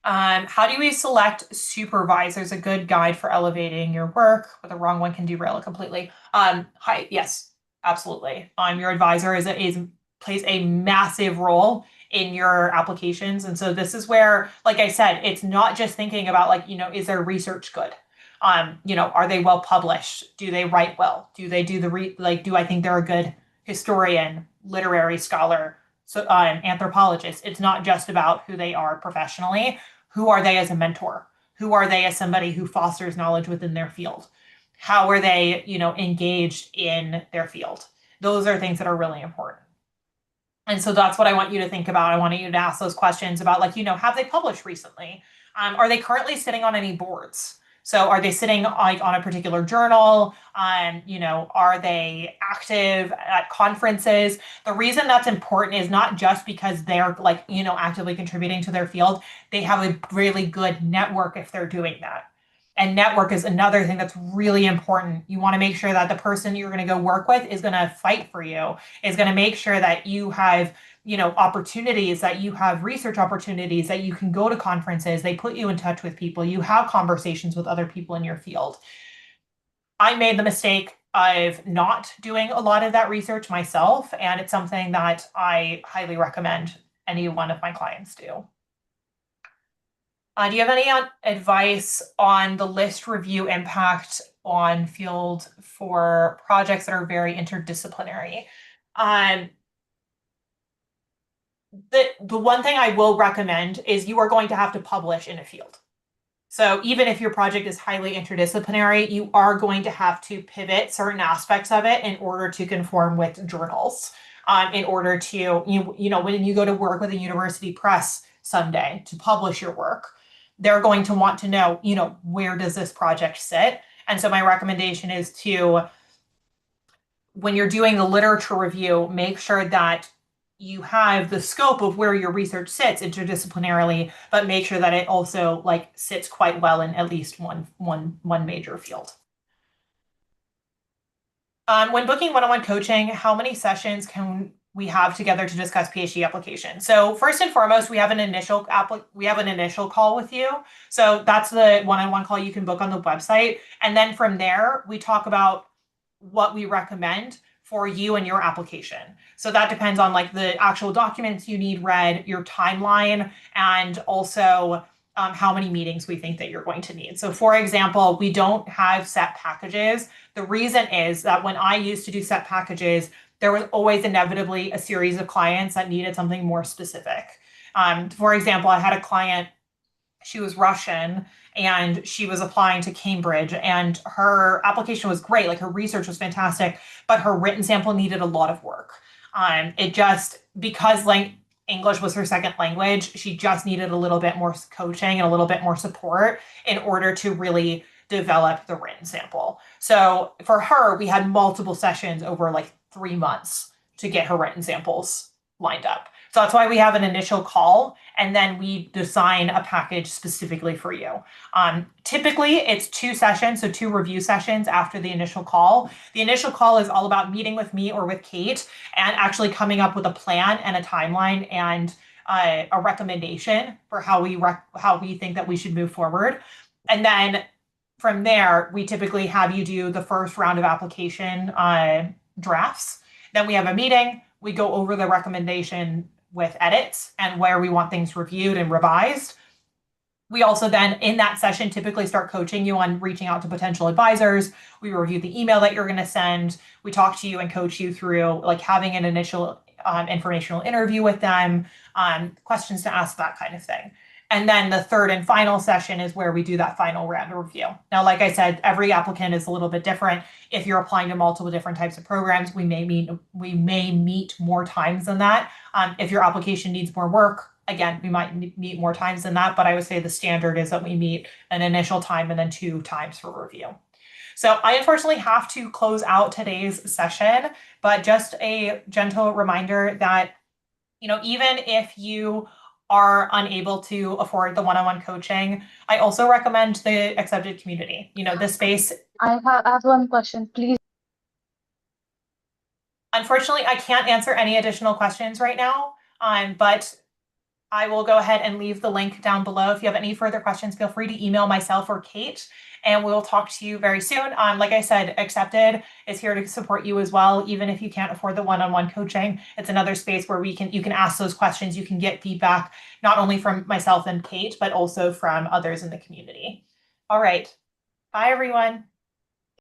How do we select supervisors? A good guide for elevating your work, but the wrong one can derail it completely. Hi, yes, absolutely. Your advisor is plays a massive role in your applications, and so this is where, like I said, it's not just thinking about like, is their research good? Are they well published? Do they write well? Do they do do I think they're a good historian, literary scholar, so anthropologist? It's not just about who they are professionally. Who are they as a mentor? Who are they as somebody who fosters knowledge within their field? How are they, engaged in their field? Those are things that are really important. And so that's what I want you to think about. I want you to ask those questions about, like, have they published recently? Are they currently sitting on any boards? So are they sitting like on a particular journal? Are they active at conferences? The reason that's important is not just because they're like, actively contributing to their field. They have a really good network if they're doing that. And network is another thing that's really important. You want to make sure that the person you're going to go work with is going to fight for you, is going to make sure that you have, opportunities, that you have research opportunities, that you can go to conferences, they put you in touch with people, you have conversations with other people in your field. I made the mistake of not doing a lot of that research myself, and it's something that I highly recommend any one of my clients do. Do you have any advice on the list review impact on field for projects that are very interdisciplinary? Um, the one thing I will recommend is you are going to have to publish in a field. So even if your project is highly interdisciplinary, you are going to have to pivot certain aspects of it in order to conform with journals. In order to, when you go to work with a university press someday to publish your work, they're going to want to know, where does this project sit? And so my recommendation is to, when you're doing the literature review, make sure that you have the scope of where your research sits interdisciplinarily, but make sure that it also like sits quite well in at least one major field. When booking one-on-one coaching, how many sessions can we have together to discuss PhD application? So first and foremost, we have an initial call with you. So that's the one-on-one call you can book on the website. And then from there, we talk about what we recommend for you and your application. So that depends on like the actual documents you need read, your timeline, and also how many meetings we think that you're going to need. So for example, we don't have set packages. The reason is that when I used to do set packages, there was always inevitably a series of clients that needed something more specific. For example, I had a client, she was Russian and she was applying to Cambridge, and her application was great. Like her research was fantastic, but her written sample needed a lot of work. It just, because like English was her second language, she just needed a little bit more coaching and a little bit more support in order to really develop the written sample. So for her, we had multiple sessions over like 3 months to get her written samples lined up. So that's why we have an initial call, and then we design a package specifically for you. Typically, it's 2 sessions, so 2 review sessions after the initial call. The initial call is all about meeting with me or with Kate and actually coming up with a plan and a timeline and a recommendation for how we think that we should move forward. And then from there, we typically have you do the first round of application drafts. Then we have a meeting. We go over the recommendation with edits and where we want things reviewed and revised. We also then, in that session, typically start coaching you on reaching out to potential advisors. We review the email that you're going to send. We talk to you and coach you through like having an initial informational interview with them, questions to ask, that kind of thing. And then the third and final session is where we do that final round of review. Now, like I said, every applicant is a little bit different. If you're applying to multiple different types of programs, we may meet more times than that. If your application needs more work, again, we might meet more times than that, but I would say the standard is that we meet an initial time and then 2 times for review. So I unfortunately have to close out today's session, but just a gentle reminder that, even if you are unable to afford the one-on-one coaching, I also recommend the accepted community. This space, I have one question, please. unfortunately, I can't answer any additional questions right now, but I will go ahead and leave the link down below. If you have any further questions, feel free to email myself or Kate, and we'll talk to you very soon. Like I said, Accepted is here to support you as well, even if you can't afford the one-on-one coaching. It's another space where you can ask those questions. You can get feedback, not only from myself and Kate, but also from others in the community. All right. Bye, everyone.